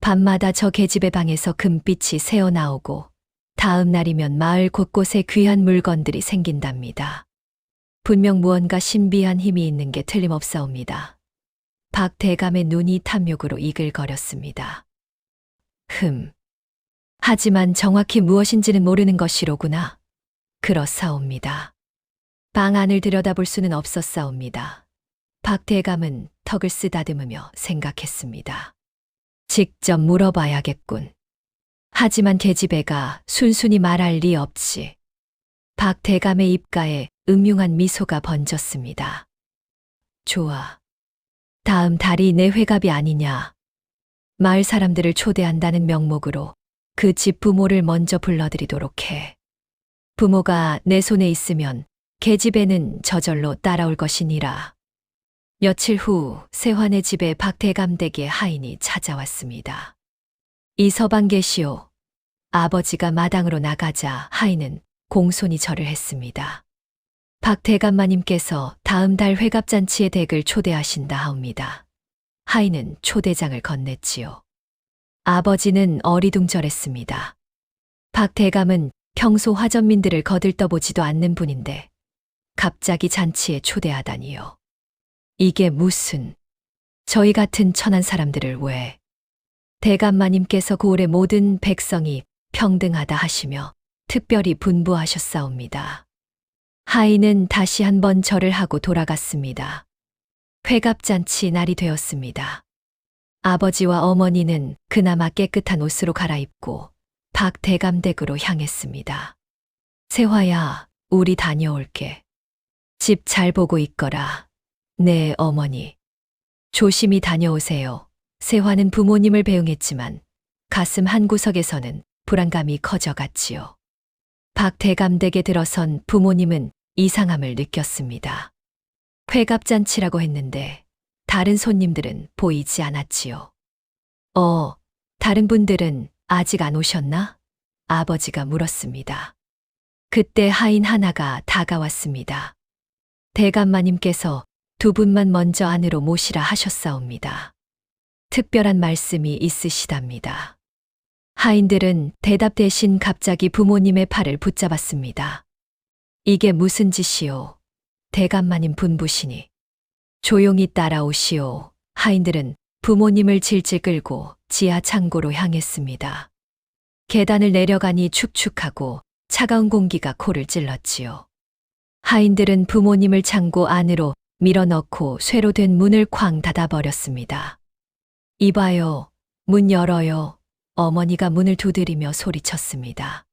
밤마다 저 계집의 방에서 금빛이 새어 나오고 다음 날이면 마을 곳곳에 귀한 물건들이 생긴답니다. 분명 무언가 신비한 힘이 있는 게 틀림없사옵니다. 박 대감의 눈이 탐욕으로 이글거렸습니다. 하지만 정확히 무엇인지는 모르는 것이로구나. 그렇사옵니다. 방 안을 들여다볼 수는 없었사옵니다. 박 대감은 턱을 쓰다듬으며 생각했습니다. 직접 물어봐야겠군. 하지만 계집애가 순순히 말할 리 없지. 박 대감의 입가에 음흉한 미소가 번졌습니다. 좋아. 다음 달이 내 회갑이 아니냐. 마을 사람들을 초대한다는 명목으로 그 집 부모를 먼저 불러들이도록 해. 부모가 내 손에 있으면 계집애는 저절로 따라올 것이니라. 며칠 후 세환의 집에 박대감 댁의 하인이 찾아왔습니다. 이 서방 계시오. 아버지가 마당으로 나가자 하인은 공손히 절을 했습니다. 박대감마님께서 다음 달 회갑잔치의 댁을 초대하신다 하옵니다. 하인은 초대장을 건넸지요. 아버지는 어리둥절했습니다. 박대감은 평소 화전민들을 거들떠보지도 않는 분인데 갑자기 잔치에 초대하다니요. 이게 무슨, 저희 같은 천한 사람들을 왜? 대감마님께서 고을의 모든 백성이 평등하다 하시며 특별히 분부하셨사옵니다. 하인은 다시 한번 절을 하고 돌아갔습니다. 회갑잔치 날이 되었습니다. 아버지와 어머니는 그나마 깨끗한 옷으로 갈아입고 박 대감댁으로 향했습니다. 세화야, 우리 다녀올게. 집 잘 보고 있거라. 네, 어머니. 조심히 다녀오세요. 세화는 부모님을 배웅했지만 가슴 한구석에서는 불안감이 커져갔지요. 박 대감댁에 들어선 부모님은 이상함을 느꼈습니다. 회갑잔치라고 했는데 다른 손님들은 보이지 않았지요. 다른 분들은 아직 안 오셨나? 아버지가 물었습니다. 그때 하인 하나가 다가왔습니다. 대감마님께서 두 분만 먼저 안으로 모시라 하셨사옵니다. 특별한 말씀이 있으시답니다. 하인들은 대답 대신 갑자기 부모님의 팔을 붙잡았습니다. 이게 무슨 짓이오? 대감마님 분부시니. 조용히 따라오시오. 하인들은 부모님을 질질 끌고 지하 창고로 향했습니다. 계단을 내려가니 축축하고 차가운 공기가 코를 찔렀지요. 하인들은 부모님을 창고 안으로 밀어넣고 쇠로 된 문을 쾅 닫아버렸습니다. 이봐요. 문 열어요. 어머니가 문을 두드리며 소리쳤습니다.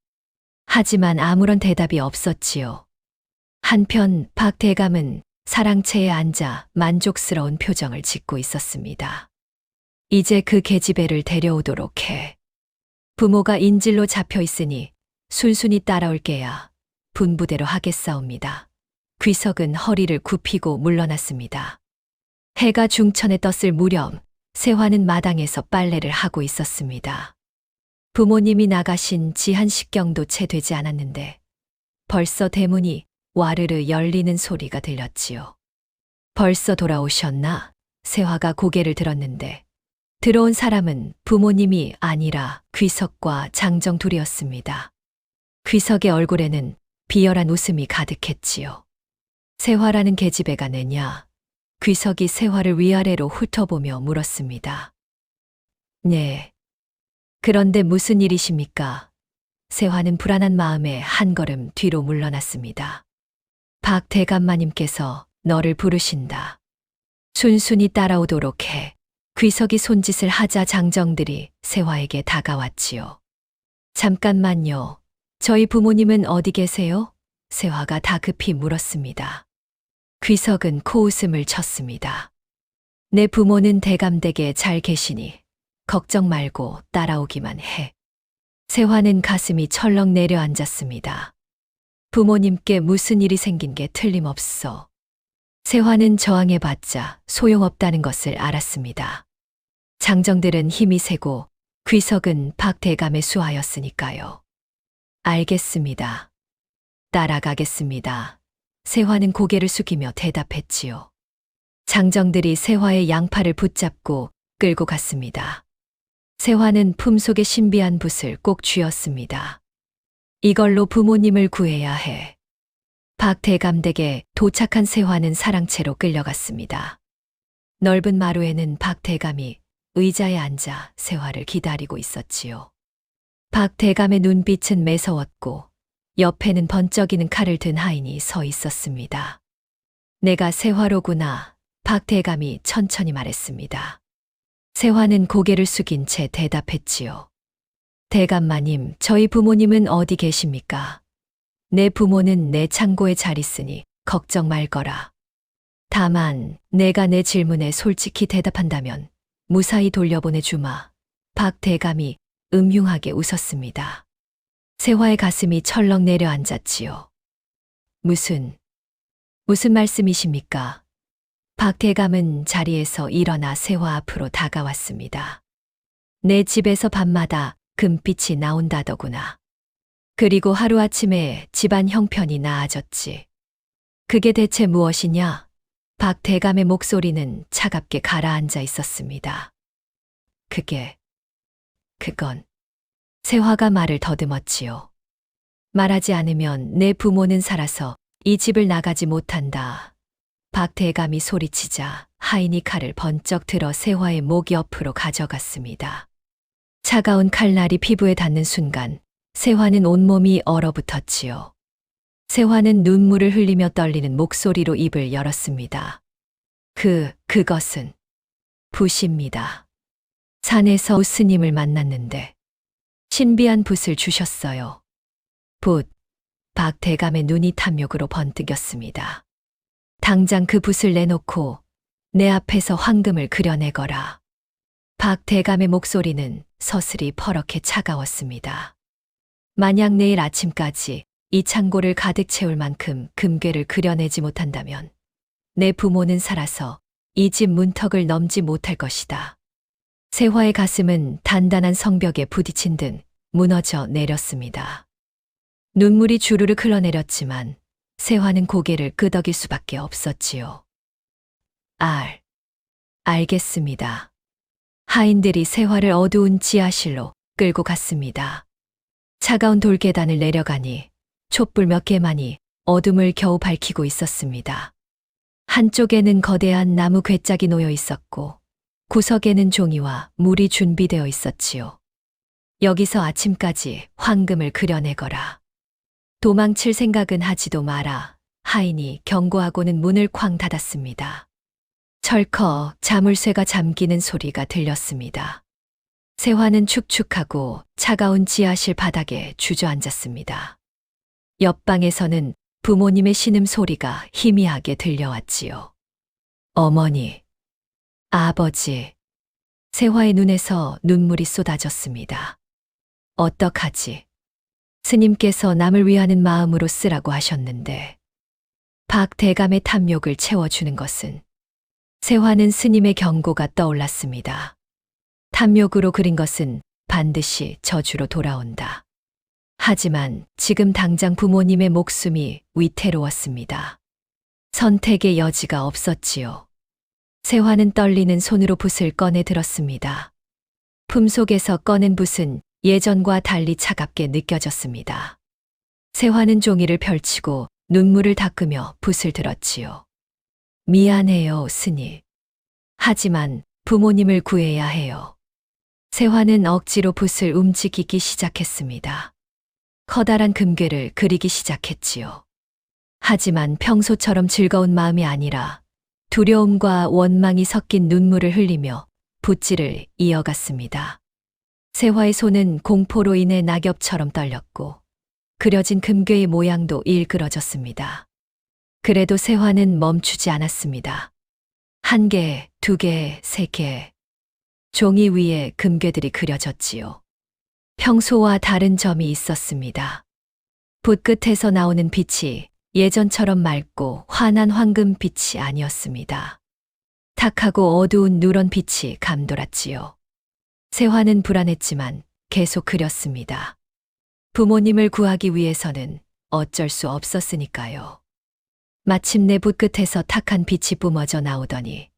하지만 아무런 대답이 없었지요. 한편 박 대감은 사랑채에 앉아 만족스러운 표정을 짓고 있었습니다. 이제 그 계집애를 데려오도록 해. 부모가 인질로 잡혀 있으니 순순히 따라올게야. 분부대로 하겠사옵니다. 귀석은 허리를 굽히고 물러났습니다. 해가 중천에 떴을 무렵 세화는 마당에서 빨래를 하고 있었습니다. 부모님이 나가신 지 1시경도 채 되지 않았는데 벌써 대문이 와르르 열리는 소리가 들렸지요. 벌써 돌아오셨나? 세화가 고개를 들었는데 들어온 사람은 부모님이 아니라 귀석과 장정 둘이었습니다. 귀석의 얼굴에는 비열한 웃음이 가득했지요. 세화라는 계집애가 내냐? 귀석이 세화를 위아래로 훑어보며 물었습니다. 네. 그런데 무슨 일이십니까? 세화는 불안한 마음에 한 걸음 뒤로 물러났습니다. 박 대감마님께서 너를 부르신다. 순순히 따라오도록 해. 귀석이 손짓을 하자 장정들이 세화에게 다가왔지요. 잠깐만요. 저희 부모님은 어디 계세요? 세화가 다급히 물었습니다. 귀석은 코웃음을 쳤습니다. 내 부모는 대감댁에 잘 계시니 걱정 말고 따라오기만 해. 세화는 가슴이 철렁 내려앉았습니다. 부모님께 무슨 일이 생긴 게 틀림없어. 세화는 저항해봤자 소용없다는 것을 알았습니다. 장정들은 힘이 세고 귀석은 박 대감의 수하였으니까요. 알겠습니다. 따라가겠습니다. 세화는 고개를 숙이며 대답했지요. 장정들이 세화의 양팔을 붙잡고 끌고 갔습니다. 세화는 품속에 신비한 붓을 꼭 쥐었습니다. 이걸로 부모님을 구해야 해. 박 대감댁에 도착한 세화는 사랑채로 끌려갔습니다. 넓은 마루에는 박 대감이 의자에 앉아 세화를 기다리고 있었지요. 박 대감의 눈빛은 매서웠고 옆에는 번쩍이는 칼을 든 하인이 서 있었습니다. 내가 세화로구나. 박 대감이 천천히 말했습니다. 세화는 고개를 숙인 채 대답했지요. 대감마님, 저희 부모님은 어디 계십니까? 내 부모는 내 창고에 잘 있으니 걱정 말거라. 다만 내가 내 질문에 솔직히 대답한다면 무사히 돌려보내주마. 박 대감이 음흉하게 웃었습니다. 세화의 가슴이 철렁 내려앉았지요. 무슨 말씀이십니까? 박 대감은 자리에서 일어나 세화 앞으로 다가왔습니다. 내 집에서 밤마다 금빛이 나온다더구나. 그리고 하루아침에 집안 형편이 나아졌지. 그게 대체 무엇이냐? 박 대감의 목소리는 차갑게 가라앉아 있었습니다. 그건 세화가 말을 더듬었지요. 말하지 않으면 내 부모는 살아서 이 집을 나가지 못한다. 박 대감이 소리치자 하인이 칼을 번쩍 들어 세화의 목 옆으로 가져갔습니다. 차가운 칼날이 피부에 닿는 순간 세화는 온몸이 얼어붙었지요. 세화는 눈물을 흘리며 떨리는 목소리로 입을 열었습니다. 그것은 붓입니다. 산에서 스님을 만났는데 신비한 붓을 주셨어요. 붓. 박 대감의 눈이 탐욕으로 번뜩였습니다. 당장 그 붓을 내놓고 내 앞에서 황금을 그려내거라. 박 대감의 목소리는 서슬이 퍼렇게 차가웠습니다. 만약 내일 아침까지 이 창고를 가득 채울 만큼 금괴를 그려내지 못한다면 내 부모는 살아서 이 집 문턱을 넘지 못할 것이다. 세화의 가슴은 단단한 성벽에 부딪힌 듯 무너져 내렸습니다. 눈물이 주르륵 흘러내렸지만 세화는 고개를 끄덕일 수밖에 없었지요. 알겠습니다. 하인들이 세화를 어두운 지하실로 끌고 갔습니다. 차가운 돌계단을 내려가니 촛불 몇 개만이 어둠을 겨우 밝히고 있었습니다. 한쪽에는 거대한 나무 궤짝이 놓여 있었고 구석에는 종이와 물이 준비되어 있었지요. 여기서 아침까지 황금을 그려내거라. 도망칠 생각은 하지도 마라. 하인이 경고하고는 문을 쾅 닫았습니다. 철컥 자물쇠가 잠기는 소리가 들렸습니다. 세화는 축축하고 차가운 지하실 바닥에 주저앉았습니다. 옆방에서는 부모님의 신음소리가 희미하게 들려왔지요. 어머니, 아버지. 세화의 눈에서 눈물이 쏟아졌습니다. 어떡하지? 스님께서 남을 위하는 마음으로 쓰라고 하셨는데 박 대감의 탐욕을 채워주는 것은 세화는 스님의 경고가 떠올랐습니다. 탐욕으로 그린 것은 반드시 저주로 돌아온다. 하지만 지금 당장 부모님의 목숨이 위태로웠습니다. 선택의 여지가 없었지요. 세화는 떨리는 손으로 붓을 꺼내 들었습니다. 품속에서 꺼낸 붓은 예전과 달리 차갑게 느껴졌습니다. 세화는 종이를 펼치고 눈물을 닦으며 붓을 들었지요. 미안해요, 스님. 하지만 부모님을 구해야 해요. 세화는 억지로 붓을 움직이기 시작했습니다. 커다란 금괴를 그리기 시작했지요. 하지만 평소처럼 즐거운 마음이 아니라 두려움과 원망이 섞인 눈물을 흘리며 붓질을 이어갔습니다. 세화의 손은 공포로 인해 낙엽처럼 떨렸고 그려진 금괴의 모양도 일그러졌습니다. 그래도 세화는 멈추지 않았습니다. 1개, 2개, 3개. 종이 위에 금괴들이 그려졌지요. 평소와 다른 점이 있었습니다. 붓 끝에서 나오는 빛이 예전처럼 맑고 환한 황금빛이 아니었습니다. 탁하고 어두운 누런 빛이 감돌았지요. 세화는 불안했지만 계속 그렸습니다. 부모님을 구하기 위해서는 어쩔 수 없었으니까요. 마침내 붓 끝에서 탁한 빛이 뿜어져 나오더니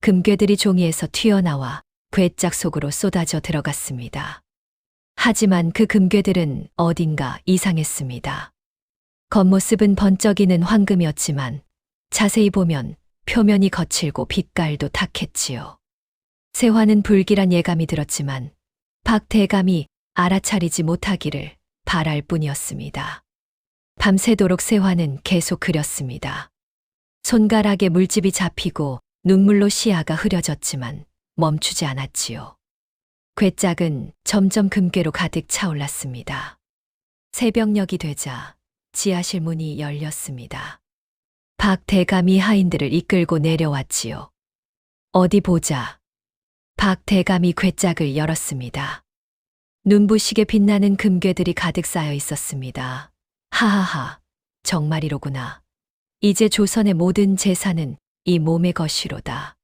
금괴들이 종이에서 튀어나와 괴짝 속으로 쏟아져 들어갔습니다. 하지만 그 금괴들은 어딘가 이상했습니다. 겉모습은 번쩍이는 황금이었지만 자세히 보면 표면이 거칠고 빛깔도 탁했지요. 세화는 불길한 예감이 들었지만 박 대감이 알아차리지 못하기를 바랄 뿐이었습니다. 밤새도록 세화는 계속 그렸습니다. 손가락에 물집이 잡히고 눈물로 시야가 흐려졌지만 멈추지 않았지요. 괴짝은 점점 금괴로 가득 차올랐습니다. 새벽녘이 되자 지하실 문이 열렸습니다. 박 대감이 하인들을 이끌고 내려왔지요. 어디 보자. 박 대감이 괴짝을 열었습니다. 눈부시게 빛나는 금괴들이 가득 쌓여 있었습니다. 하하하, 정말이로구나. 이제 조선의 모든 재산은 이 몸의 것이로다.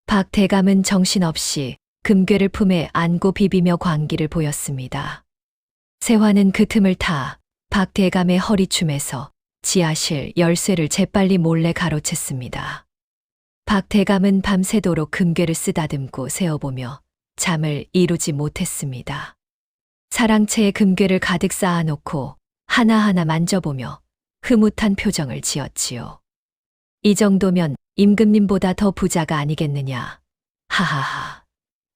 박 대감은 정신없이 금괴를 품에 안고 비비며 광기를 보였습니다. 세화는 그 틈을 타 박 대감의 허리춤에서 지하실 열쇠를 재빨리 몰래 가로챘습니다. 박 대감은 밤새도록 금괴를 쓰다듬고 세어보며 잠을 이루지 못했습니다. 사랑채에 금괴를 가득 쌓아놓고 하나하나 만져보며 흐뭇한 표정을 지었지요. 이 정도면 임금님보다 더 부자가 아니겠느냐. 하하하.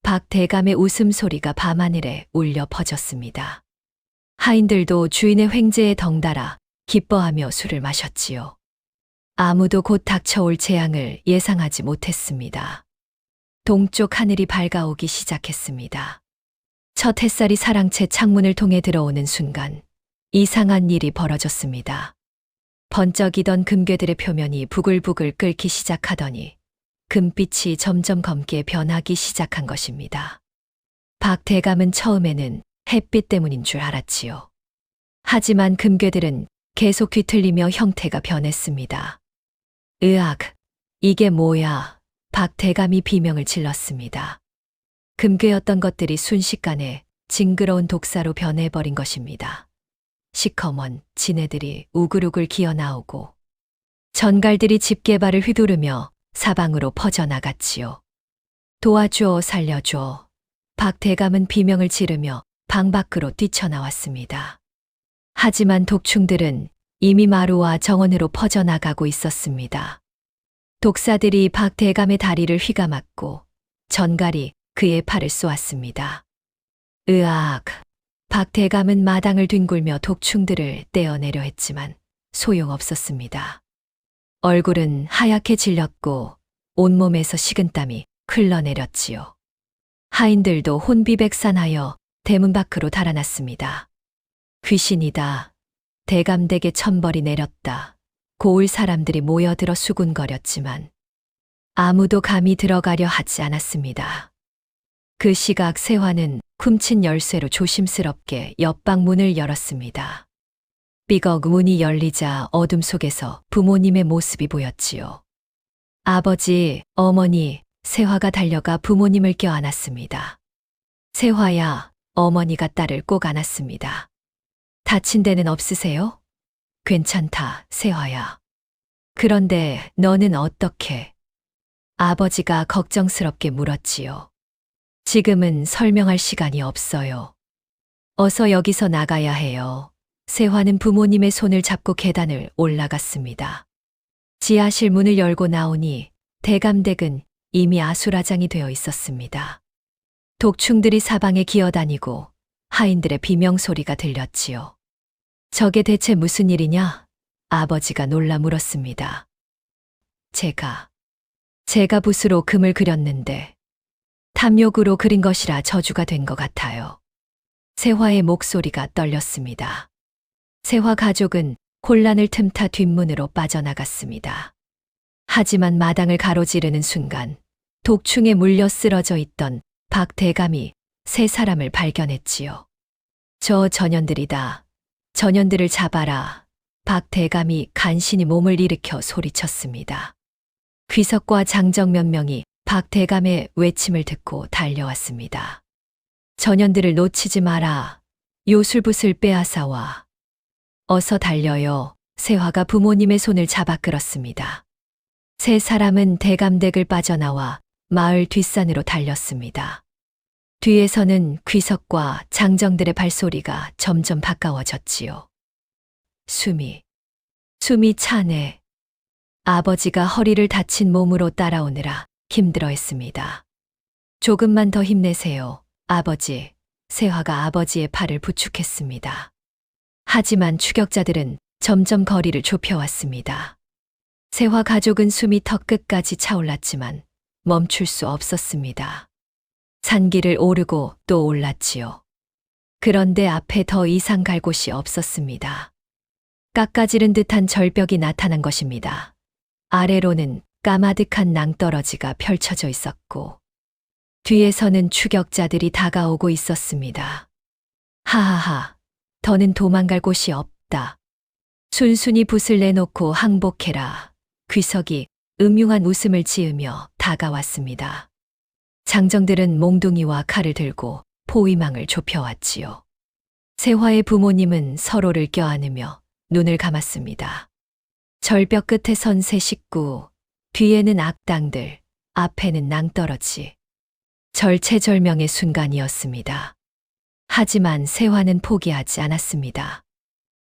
박 대감의 웃음소리가 밤하늘에 울려 퍼졌습니다. 하인들도 주인의 횡재에 덩달아 기뻐하며 술을 마셨지요. 아무도 곧 닥쳐올 재앙을 예상하지 못했습니다. 동쪽 하늘이 밝아오기 시작했습니다. 첫 햇살이 사랑채 창문을 통해 들어오는 순간 이상한 일이 벌어졌습니다. 번쩍이던 금괴들의 표면이 부글부글 끓기 시작하더니 금빛이 점점 검게 변하기 시작한 것입니다. 박 대감은 처음에는 햇빛 때문인 줄 알았지요. 하지만 금괴들은 계속 뒤틀리며 형태가 변했습니다. 으악, 이게 뭐야? 박 대감이 비명을 질렀습니다. 금괴였던 것들이 순식간에 징그러운 독사로 변해버린 것입니다. 시커먼 지네들이 우글우글 기어나오고 전갈들이 집게발을 휘두르며 사방으로 퍼져나갔지요. 도와줘, 살려줘. 박 대감은 비명을 지르며 방 밖으로 뛰쳐나왔습니다. 하지만 독충들은 이미 마루와 정원으로 퍼져나가고 있었습니다. 독사들이 박 대감의 다리를 휘감았고 전갈이 그의 팔을 쏘았습니다. 으악! 박 대감은 마당을 뒹굴며 독충들을 떼어내려 했지만 소용없었습니다. 얼굴은 하얗게 질렸고 온몸에서 식은땀이 흘러내렸지요. 하인들도 혼비백산하여 대문 밖으로 달아났습니다. 귀신이다. 대감댁에 천벌이 내렸다. 고을 사람들이 모여들어 수군거렸지만 아무도 감히 들어가려 하지 않았습니다. 그 시각 세화는 훔친 열쇠로 조심스럽게 옆방 문을 열었습니다. 삐걱 문이 열리자 어둠 속에서 부모님의 모습이 보였지요. 아버지, 어머니, 세화가 달려가 부모님을 껴안았습니다. 세화야, 어머니가 딸을 꼭 안았습니다. 다친 데는 없으세요? 괜찮다, 세화야. 그런데 너는 어떻게? 아버지가 걱정스럽게 물었지요. 지금은 설명할 시간이 없어요. 어서 여기서 나가야 해요. 세화는 부모님의 손을 잡고 계단을 올라갔습니다. 지하실 문을 열고 나오니 대감댁은 이미 아수라장이 되어 있었습니다. 독충들이 사방에 기어다니고 하인들의 비명소리가 들렸지요. 저게 대체 무슨 일이냐? 아버지가 놀라 물었습니다. 제가 붓으로 금을 그렸는데 탐욕으로 그린 것이라 저주가 된 것 같아요. 세화의 목소리가 떨렸습니다. 세화 가족은 혼란을 틈타 뒷문으로 빠져나갔습니다. 하지만 마당을 가로지르는 순간 독충에 물려 쓰러져 있던 박 대감이 세 사람을 발견했지요. 저 전현들이다. 전현들을 잡아라. 박 대감이 간신히 몸을 일으켜 소리쳤습니다. 귀석과 장정 몇 명이 박 대감의 외침을 듣고 달려왔습니다. 전현들을 놓치지 마라. 요술붓을 빼앗아와. 어서 달려요. 세화가 부모님의 손을 잡아 끌었습니다. 세 사람은 대감댁을 빠져나와 마을 뒷산으로 달렸습니다. 뒤에서는 귀석과 장정들의 발소리가 점점 가까워졌지요. 숨이 차네. 아버지가 허리를 다친 몸으로 따라오느라 힘들어했습니다. 조금만 더 힘내세요, 아버지. 세화가 아버지의 팔을 부축했습니다. 하지만 추격자들은 점점 거리를 좁혀왔습니다. 세화 가족은 숨이 턱 끝까지 차올랐지만 멈출 수 없었습니다. 산길을 오르고 또 올랐지요. 그런데 앞에 더 이상 갈 곳이 없었습니다. 깎아지른 듯한 절벽이 나타난 것입니다. 아래로는 까마득한 낭떠러지가 펼쳐져 있었고 뒤에서는 추격자들이 다가오고 있었습니다. 하하하, 더는 도망갈 곳이 없다. 순순히 붓을 내놓고 항복해라. 귀석이 음흉한 웃음을 지으며 다가왔습니다. 장정들은 몽둥이와 칼을 들고 포위망을 좁혀왔지요. 세화의 부모님은 서로를 껴안으며 눈을 감았습니다. 절벽 끝에 선 세 식구, 뒤에는 악당들, 앞에는 낭떠러지. 절체절명의 순간이었습니다. 하지만 세화는 포기하지 않았습니다.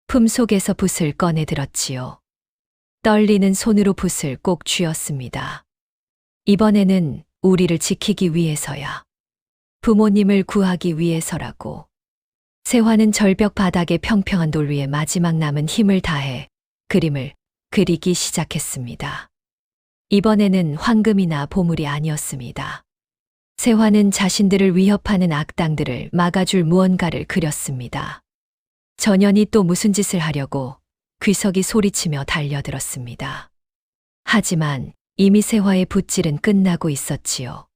품속에서 붓을 꺼내 들었지요. 떨리는 손으로 붓을 꼭 쥐었습니다. 이번에는 우리를 지키기 위해서야. 부모님을 구하기 위해서라고. 세화는 절벽 바닥의 평평한 돌 위에 마지막 남은 힘을 다해 그림을 그리기 시작했습니다. 이번에는 황금이나 보물이 아니었습니다. 세화는 자신들을 위협하는 악당들을 막아줄 무언가를 그렸습니다. 전현이 또 무슨 짓을 하려고 귀석이 소리치며 달려들었습니다. 하지만 이미 세화의 붓질은 끝나고 있었지요.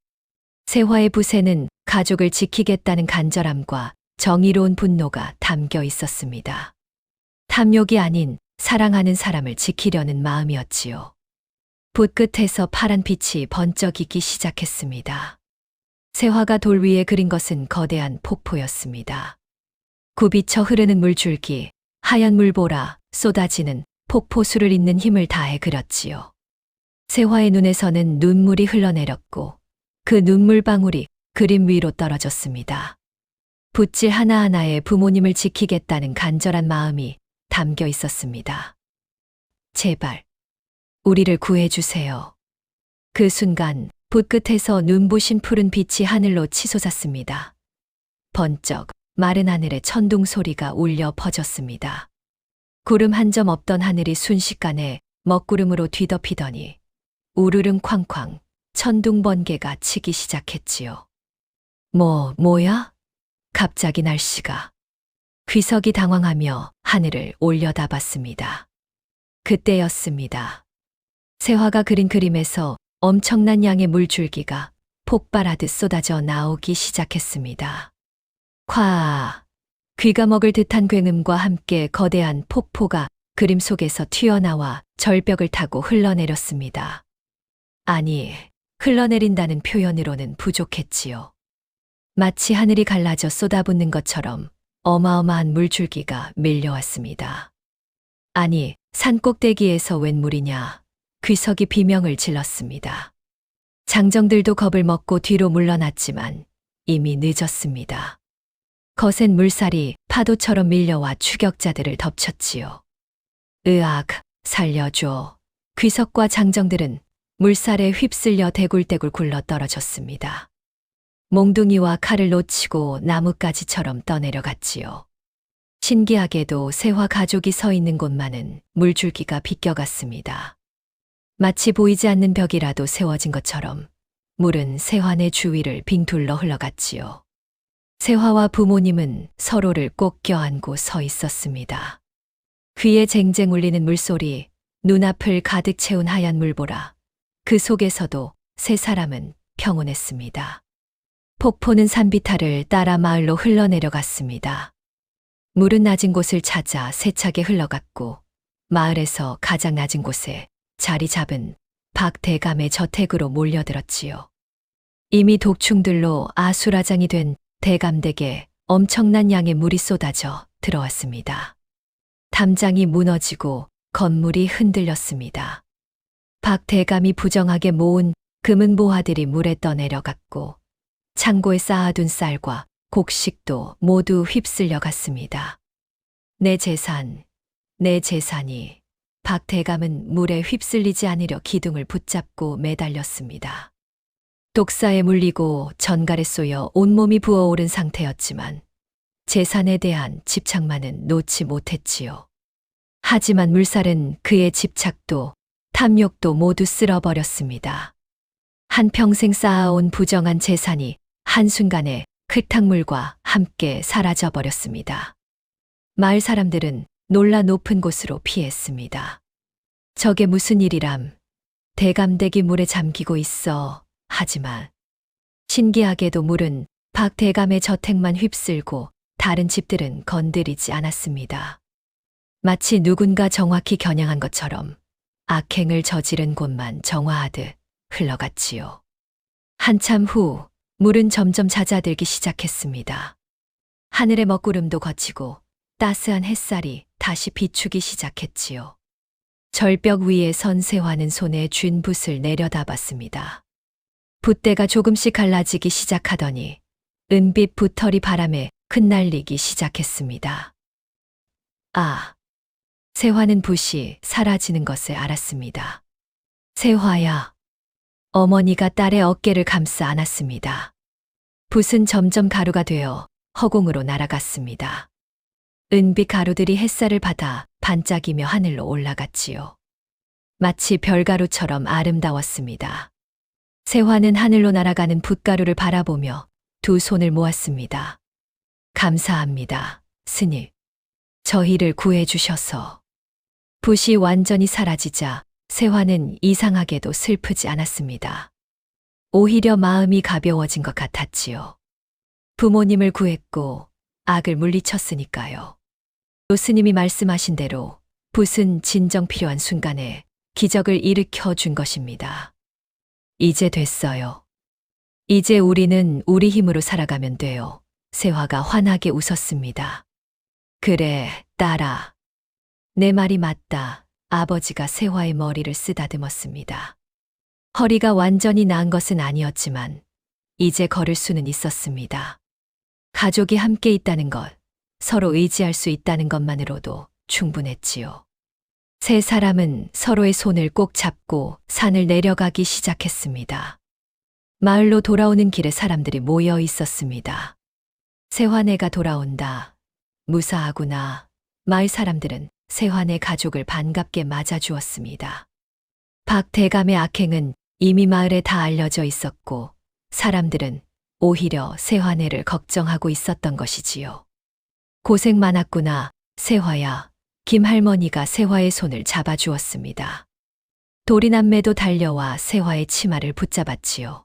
세화의 붓에는 가족을 지키겠다는 간절함과 정의로운 분노가 담겨 있었습니다. 탐욕이 아닌 사랑하는 사람을 지키려는 마음이었지요. 붓 끝에서 파란 빛이 번쩍이기 시작했습니다. 세화가 돌 위에 그린 것은 거대한 폭포였습니다. 굽이쳐 흐르는 물줄기, 하얀 물보라, 쏟아지는 폭포수를 잇는 힘을 다해 그렸지요. 세화의 눈에서는 눈물이 흘러내렸고 그 눈물방울이 그림 위로 떨어졌습니다. 붓질 하나하나에 부모님을 지키겠다는 간절한 마음이 담겨 있었습니다. 제발, 우리를 구해주세요. 그 순간 붓 끝에서 눈부신 푸른 빛이 하늘로 치솟았습니다. 번쩍 마른 하늘에 천둥 소리가 울려 퍼졌습니다. 구름 한 점 없던 하늘이 순식간에 먹구름으로 뒤덮이더니 우르릉 쾅쾅 천둥 번개가 치기 시작했지요. 뭐야? 갑자기 날씨가. 귀석이 당황하며 하늘을 올려다봤습니다. 그때였습니다. 세화가 그린 그림에서 엄청난 양의 물줄기가 폭발하듯 쏟아져 나오기 시작했습니다. 콱! 귀가 먹을 듯한 굉음과 함께 거대한 폭포가 그림 속에서 튀어나와 절벽을 타고 흘러내렸습니다. 아니, 흘러내린다는 표현으로는 부족했지요. 마치 하늘이 갈라져 쏟아붓는 것처럼 어마어마한 물줄기가 밀려왔습니다. 아니, 산 꼭대기에서 웬 물이냐? 귀석이 비명을 질렀습니다. 장정들도 겁을 먹고 뒤로 물러났지만 이미 늦었습니다. 거센 물살이 파도처럼 밀려와 추격자들을 덮쳤지요. 으악, 살려줘. 귀석과 장정들은 물살에 휩쓸려 대굴대굴 굴러 떨어졌습니다. 몽둥이와 칼을 놓치고 나뭇가지처럼 떠내려갔지요. 신기하게도 새와 가족이 서 있는 곳만은 물줄기가 비껴갔습니다. 마치 보이지 않는 벽이라도 세워진 것처럼 물은 새환의 주위를 빙둘러 흘러갔지요. 새화와 부모님은 서로를 꼭 껴안고 서 있었습니다. 귀에 쟁쟁 울리는 물소리, 눈앞을 가득 채운 하얀 물보라. 그 속에서도 세 사람은 평온했습니다. 폭포는 산비탈을 따라 마을로 흘러내려갔습니다. 물은 낮은 곳을 찾아 세차게 흘러갔고 마을에서 가장 낮은 곳에 자리 잡은 박대감의 저택으로 몰려들었지요. 이미 독충들로 아수라장이 된 대감댁에 엄청난 양의 물이 쏟아져 들어왔습니다. 담장이 무너지고 건물이 흔들렸습니다. 박대감이 부정하게 모은 금은 보화들이 물에 떠내려갔고 창고에 쌓아둔 쌀과 곡식도 모두 휩쓸려 갔습니다. 내 재산, 내 재산이. 박대감은 물에 휩쓸리지 않으려 기둥을 붙잡고 매달렸습니다. 독사에 물리고 전갈에 쏘여 온몸이 부어오른 상태였지만 재산에 대한 집착만은 놓지 못했지요. 하지만 물살은 그의 집착도 탐욕도 모두 쓸어버렸습니다. 한평생 쌓아온 부정한 재산이 한순간에 흙탕물과 함께 사라져버렸습니다. 마을 사람들은 놀라 높은 곳으로 피했습니다. 저게 무슨 일이람? 대감댁이 물에 잠기고 있어. 하지만 신기하게도 물은 박 대감의 저택만 휩쓸고 다른 집들은 건드리지 않았습니다. 마치 누군가 정확히 겨냥한 것처럼 악행을 저지른 곳만 정화하듯 흘러갔지요. 한참 후 물은 점점 잦아들기 시작했습니다. 하늘의 먹구름도 걷히고 따스한 햇살이 다시 비추기 시작했지요. 절벽 위에 선 새화는 손에 쥔 붓을 내려다봤습니다. 붓대가 조금씩 갈라지기 시작하더니 은빛 붓털이 바람에 흩날리기 시작했습니다. 아! 새화는 붓이 사라지는 것을 알았습니다. 새화야. 어머니가 딸의 어깨를 감싸 안았습니다. 붓은 점점 가루가 되어 허공으로 날아갔습니다. 은빛 가루들이 햇살을 받아 반짝이며 하늘로 올라갔지요. 마치 별가루처럼 아름다웠습니다. 새화는 하늘로 날아가는 붓가루를 바라보며 두 손을 모았습니다. 감사합니다, 스님. 저희를 구해주셔서. 붓이 완전히 사라지자 새화는 이상하게도 슬프지 않았습니다. 오히려 마음이 가벼워진 것 같았지요. 부모님을 구했고 악을 물리쳤으니까요. 또 스님이 말씀하신 대로 붓은 진정 필요한 순간에 기적을 일으켜 준 것입니다. 이제 됐어요. 이제 우리는 우리 힘으로 살아가면 돼요. 새화가 환하게 웃었습니다. 그래, 딸아. 내 말이 맞다. 아버지가 새화의 머리를 쓰다듬었습니다. 허리가 완전히 나은 것은 아니었지만 이제 걸을 수는 있었습니다. 가족이 함께 있다는 것, 서로 의지할 수 있다는 것만으로도 충분했지요. 세 사람은 서로의 손을 꼭 잡고 산을 내려가기 시작했습니다. 마을로 돌아오는 길에 사람들이 모여 있었습니다. 새화네가 돌아온다. 무사하구나. 마을 사람들은 새화네 가족을 반갑게 맞아주었습니다. 박 대감의 악행은 이미 마을에 다 알려져 있었고 사람들은 오히려 새화네를 걱정하고 있었던 것이지요. 고생 많았구나, 새화야. 김할머니가 새화의 손을 잡아주었습니다. 도리남매도 달려와 새화의 치마를 붙잡았지요.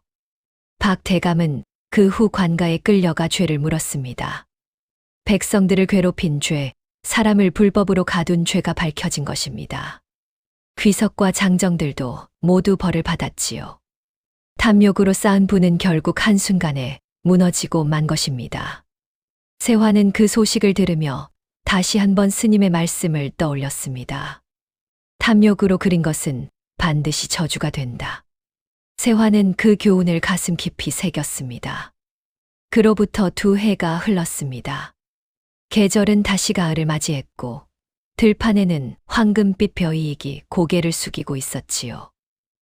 박 대감은 그 후 관가에 끌려가 죄를 물었습니다. 백성들을 괴롭힌 죄, 사람을 불법으로 가둔 죄가 밝혀진 것입니다. 귀석과 장정들도 모두 벌을 받았지요. 탐욕으로 쌓은 부는 결국 한순간에 무너지고 만 것입니다. 새화는 그 소식을 들으며 다시 한번 스님의 말씀을 떠올렸습니다. 탐욕으로 그린 것은 반드시 저주가 된다. 새화는 그 교훈을 가슴 깊이 새겼습니다. 그로부터 2해가 흘렀습니다. 계절은 다시 가을을 맞이했고 들판에는 황금빛 벼이익이 고개를 숙이고 있었지요.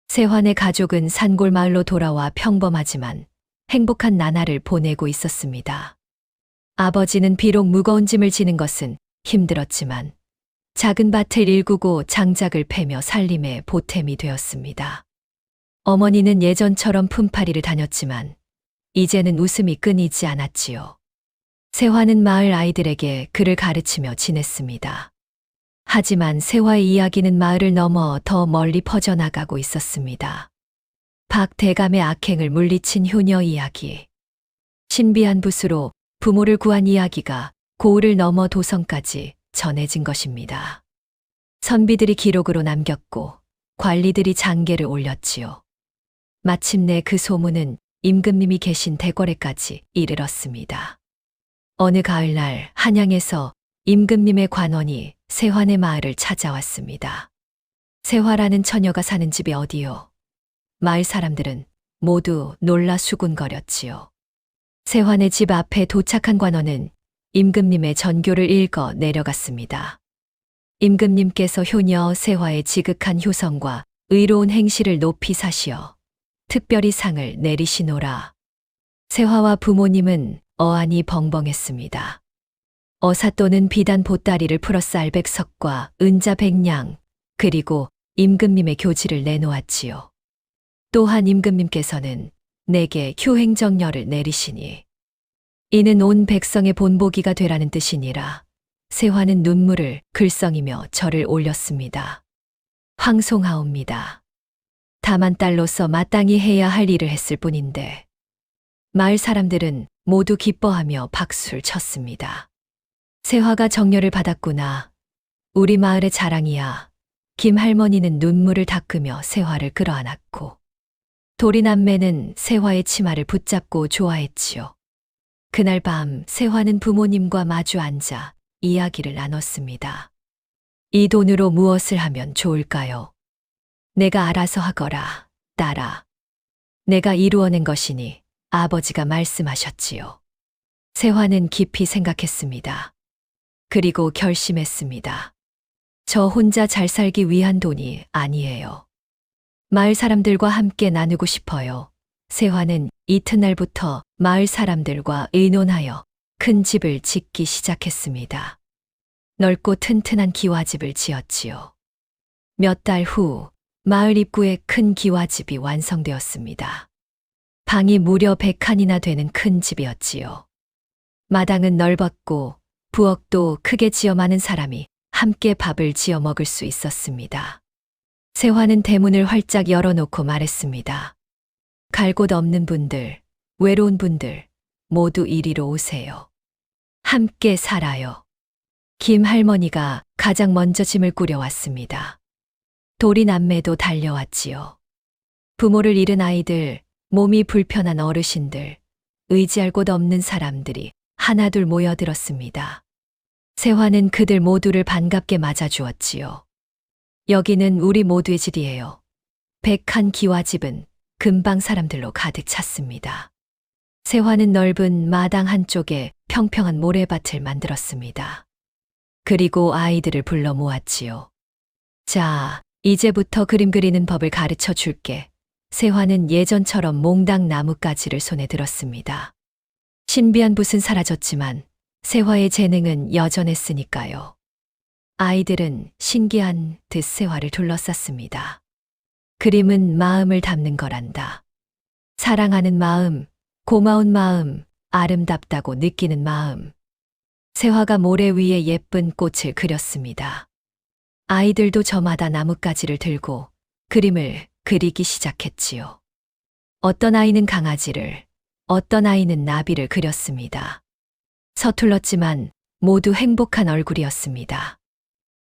세환의 가족은 산골 마을로 돌아와 평범하지만 행복한 나날을 보내고 있었습니다. 아버지는 비록 무거운 짐을 지는 것은 힘들었지만 작은 밭을 일구고 장작을 패며 살림의 보탬이 되었습니다. 어머니는 예전처럼 품팔이를 다녔지만 이제는 웃음이 끊이지 않았지요. 세화는 마을 아이들에게 글을 가르치며 지냈습니다. 하지만 세화의 이야기는 마을을 넘어 더 멀리 퍼져나가고 있었습니다. 박대감의 악행을 물리친 효녀 이야기. 신비한 붓으로 부모를 구한 이야기가 고을을 넘어 도성까지 전해진 것입니다. 선비들이 기록으로 남겼고 관리들이 장계를 올렸지요. 마침내 그 소문은 임금님이 계신 대궐에까지 이르렀습니다. 어느 가을날 한양에서 임금님의 관원이 세환의 마을을 찾아왔습니다. 세화라는 처녀가 사는 집이 어디요? 마을 사람들은 모두 놀라 수군거렸지요. 세환의 집 앞에 도착한 관원은 임금님의 전교를 읽어 내려갔습니다. 임금님께서 효녀 세화의 지극한 효성과 의로운 행실을 높이 사시어 특별히 상을 내리시노라. 세화와 부모님은 어안이 벙벙했습니다. 어사또는 비단 보따리를 풀어 쌀백석과 은자 100냥 그리고 임금님의 교지를 내놓았지요. 또한 임금님께서는 내게 효행정렬을 내리시니 이는 온 백성의 본보기가 되라는 뜻이니라. 세화는 눈물을 글썽이며 절을 올렸습니다. 황송하옵니다. 다만 딸로서 마땅히 해야 할 일을 했을 뿐인데 마을 사람들은 모두 기뻐하며 박수를 쳤습니다. 세화가 정렬을 받았구나. 우리 마을의 자랑이야. 김할머니는 눈물을 닦으며 세화를 끌어안았고 도리남매는 세화의 치마를 붙잡고 좋아했지요. 그날 밤 세화는 부모님과 마주 앉아 이야기를 나눴습니다. 이 돈으로 무엇을 하면 좋을까요? 내가 알아서 하거라, 딸아. 내가 이루어낸 것이니 아버지가 말씀하셨지요. 세화는 깊이 생각했습니다. 그리고 결심했습니다. 저 혼자 잘 살기 위한 돈이 아니에요. 마을 사람들과 함께 나누고 싶어요. 세화는 이튿날부터 마을 사람들과 의논하여 큰 집을 짓기 시작했습니다. 넓고 튼튼한 기와집을 지었지요. 몇 달 후 마을 입구에 큰 기와집이 완성되었습니다. 방이 무려 100칸이나 되는 큰 집이었지요. 마당은 넓었고 부엌도 크게 지어 많은 사람이 함께 밥을 지어 먹을 수 있었습니다. 세화는 대문을 활짝 열어놓고 말했습니다. 갈 곳 없는 분들, 외로운 분들 모두 이리로 오세요. 함께 살아요. 김 할머니가 가장 먼저 짐을 꾸려왔습니다. 도리 남매도 달려왔지요. 부모를 잃은 아이들, 몸이 불편한 어르신들, 의지할 곳 없는 사람들이 하나둘 모여들었습니다. 세화는 그들 모두를 반갑게 맞아주었지요. 여기는 우리 모두의 집이에요. 100칸 기와집은 금방 사람들로 가득 찼습니다. 세화는 넓은 마당 한쪽에 평평한 모래밭을 만들었습니다. 그리고 아이들을 불러 모았지요. 자, 이제부터 그림 그리는 법을 가르쳐 줄게. 세화는 예전처럼 몽당 나뭇가지를 손에 들었습니다. 신비한 붓은 사라졌지만 세화의 재능은 여전했으니까요. 아이들은 신기한 듯 세화를 둘러쌌습니다. 그림은 마음을 담는 거란다. 사랑하는 마음, 고마운 마음, 아름답다고 느끼는 마음. 세화가 모래 위에 예쁜 꽃을 그렸습니다. 아이들도 저마다 나뭇가지를 들고 그림을 그리기 시작했지요. 어떤 아이는 강아지를, 어떤 아이는 나비를 그렸습니다. 서툴렀지만 모두 행복한 얼굴이었습니다.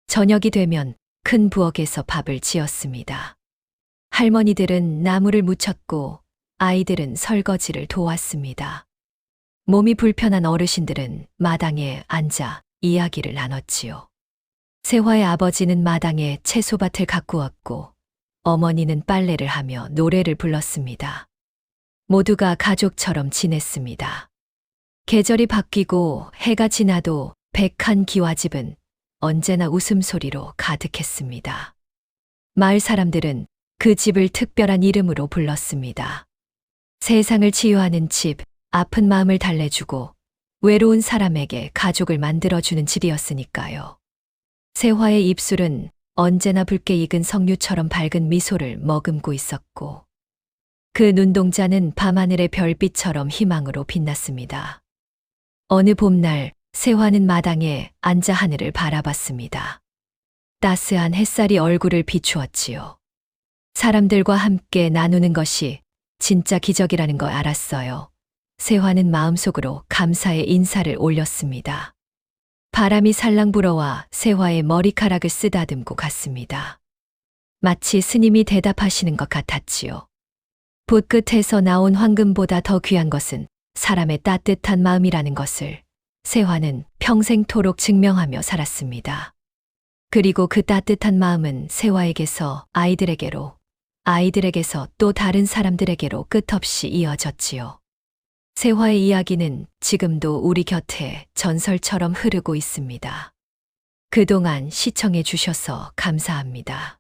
저녁이 되면 큰 부엌에서 밥을 지었습니다. 할머니들은 나무를 묻혔고 아이들은 설거지를 도왔습니다. 몸이 불편한 어르신들은 마당에 앉아 이야기를 나눴지요. 세화의 아버지는 마당에 채소밭을 가꾸었고 어머니는 빨래를 하며 노래를 불렀습니다. 모두가 가족처럼 지냈습니다. 계절이 바뀌고 해가 지나도 101 기와집은 언제나 웃음소리로 가득했습니다. 마을 사람들은 그 집을 특별한 이름으로 불렀습니다. 세상을 치유하는 집, 아픈 마음을 달래주고 외로운 사람에게 가족을 만들어주는 집이었으니까요. 세화의 입술은 언제나 붉게 익은 석류처럼 밝은 미소를 머금고 있었고 그 눈동자는 밤하늘의 별빛처럼 희망으로 빛났습니다. 어느 봄날 세화는 마당에 앉아 하늘을 바라봤습니다. 따스한 햇살이 얼굴을 비추었지요. 사람들과 함께 나누는 것이 진짜 기적이라는 걸 알았어요. 세화는 마음속으로 감사의 인사를 올렸습니다. 바람이 살랑 불어와 세화의 머리카락을 쓰다듬고 갔습니다. 마치 스님이 대답하시는 것 같았지요. 붓 끝에서 나온 황금보다 더 귀한 것은 사람의 따뜻한 마음이라는 것을 세화는 평생토록 증명하며 살았습니다. 그리고 그 따뜻한 마음은 세화에게서 아이들에게로, 아이들에게서 또 다른 사람들에게로 끝없이 이어졌지요. 세화의 이야기는 지금도 우리 곁에 전설처럼 흐르고 있습니다. 그동안 시청해 주셔서 감사합니다.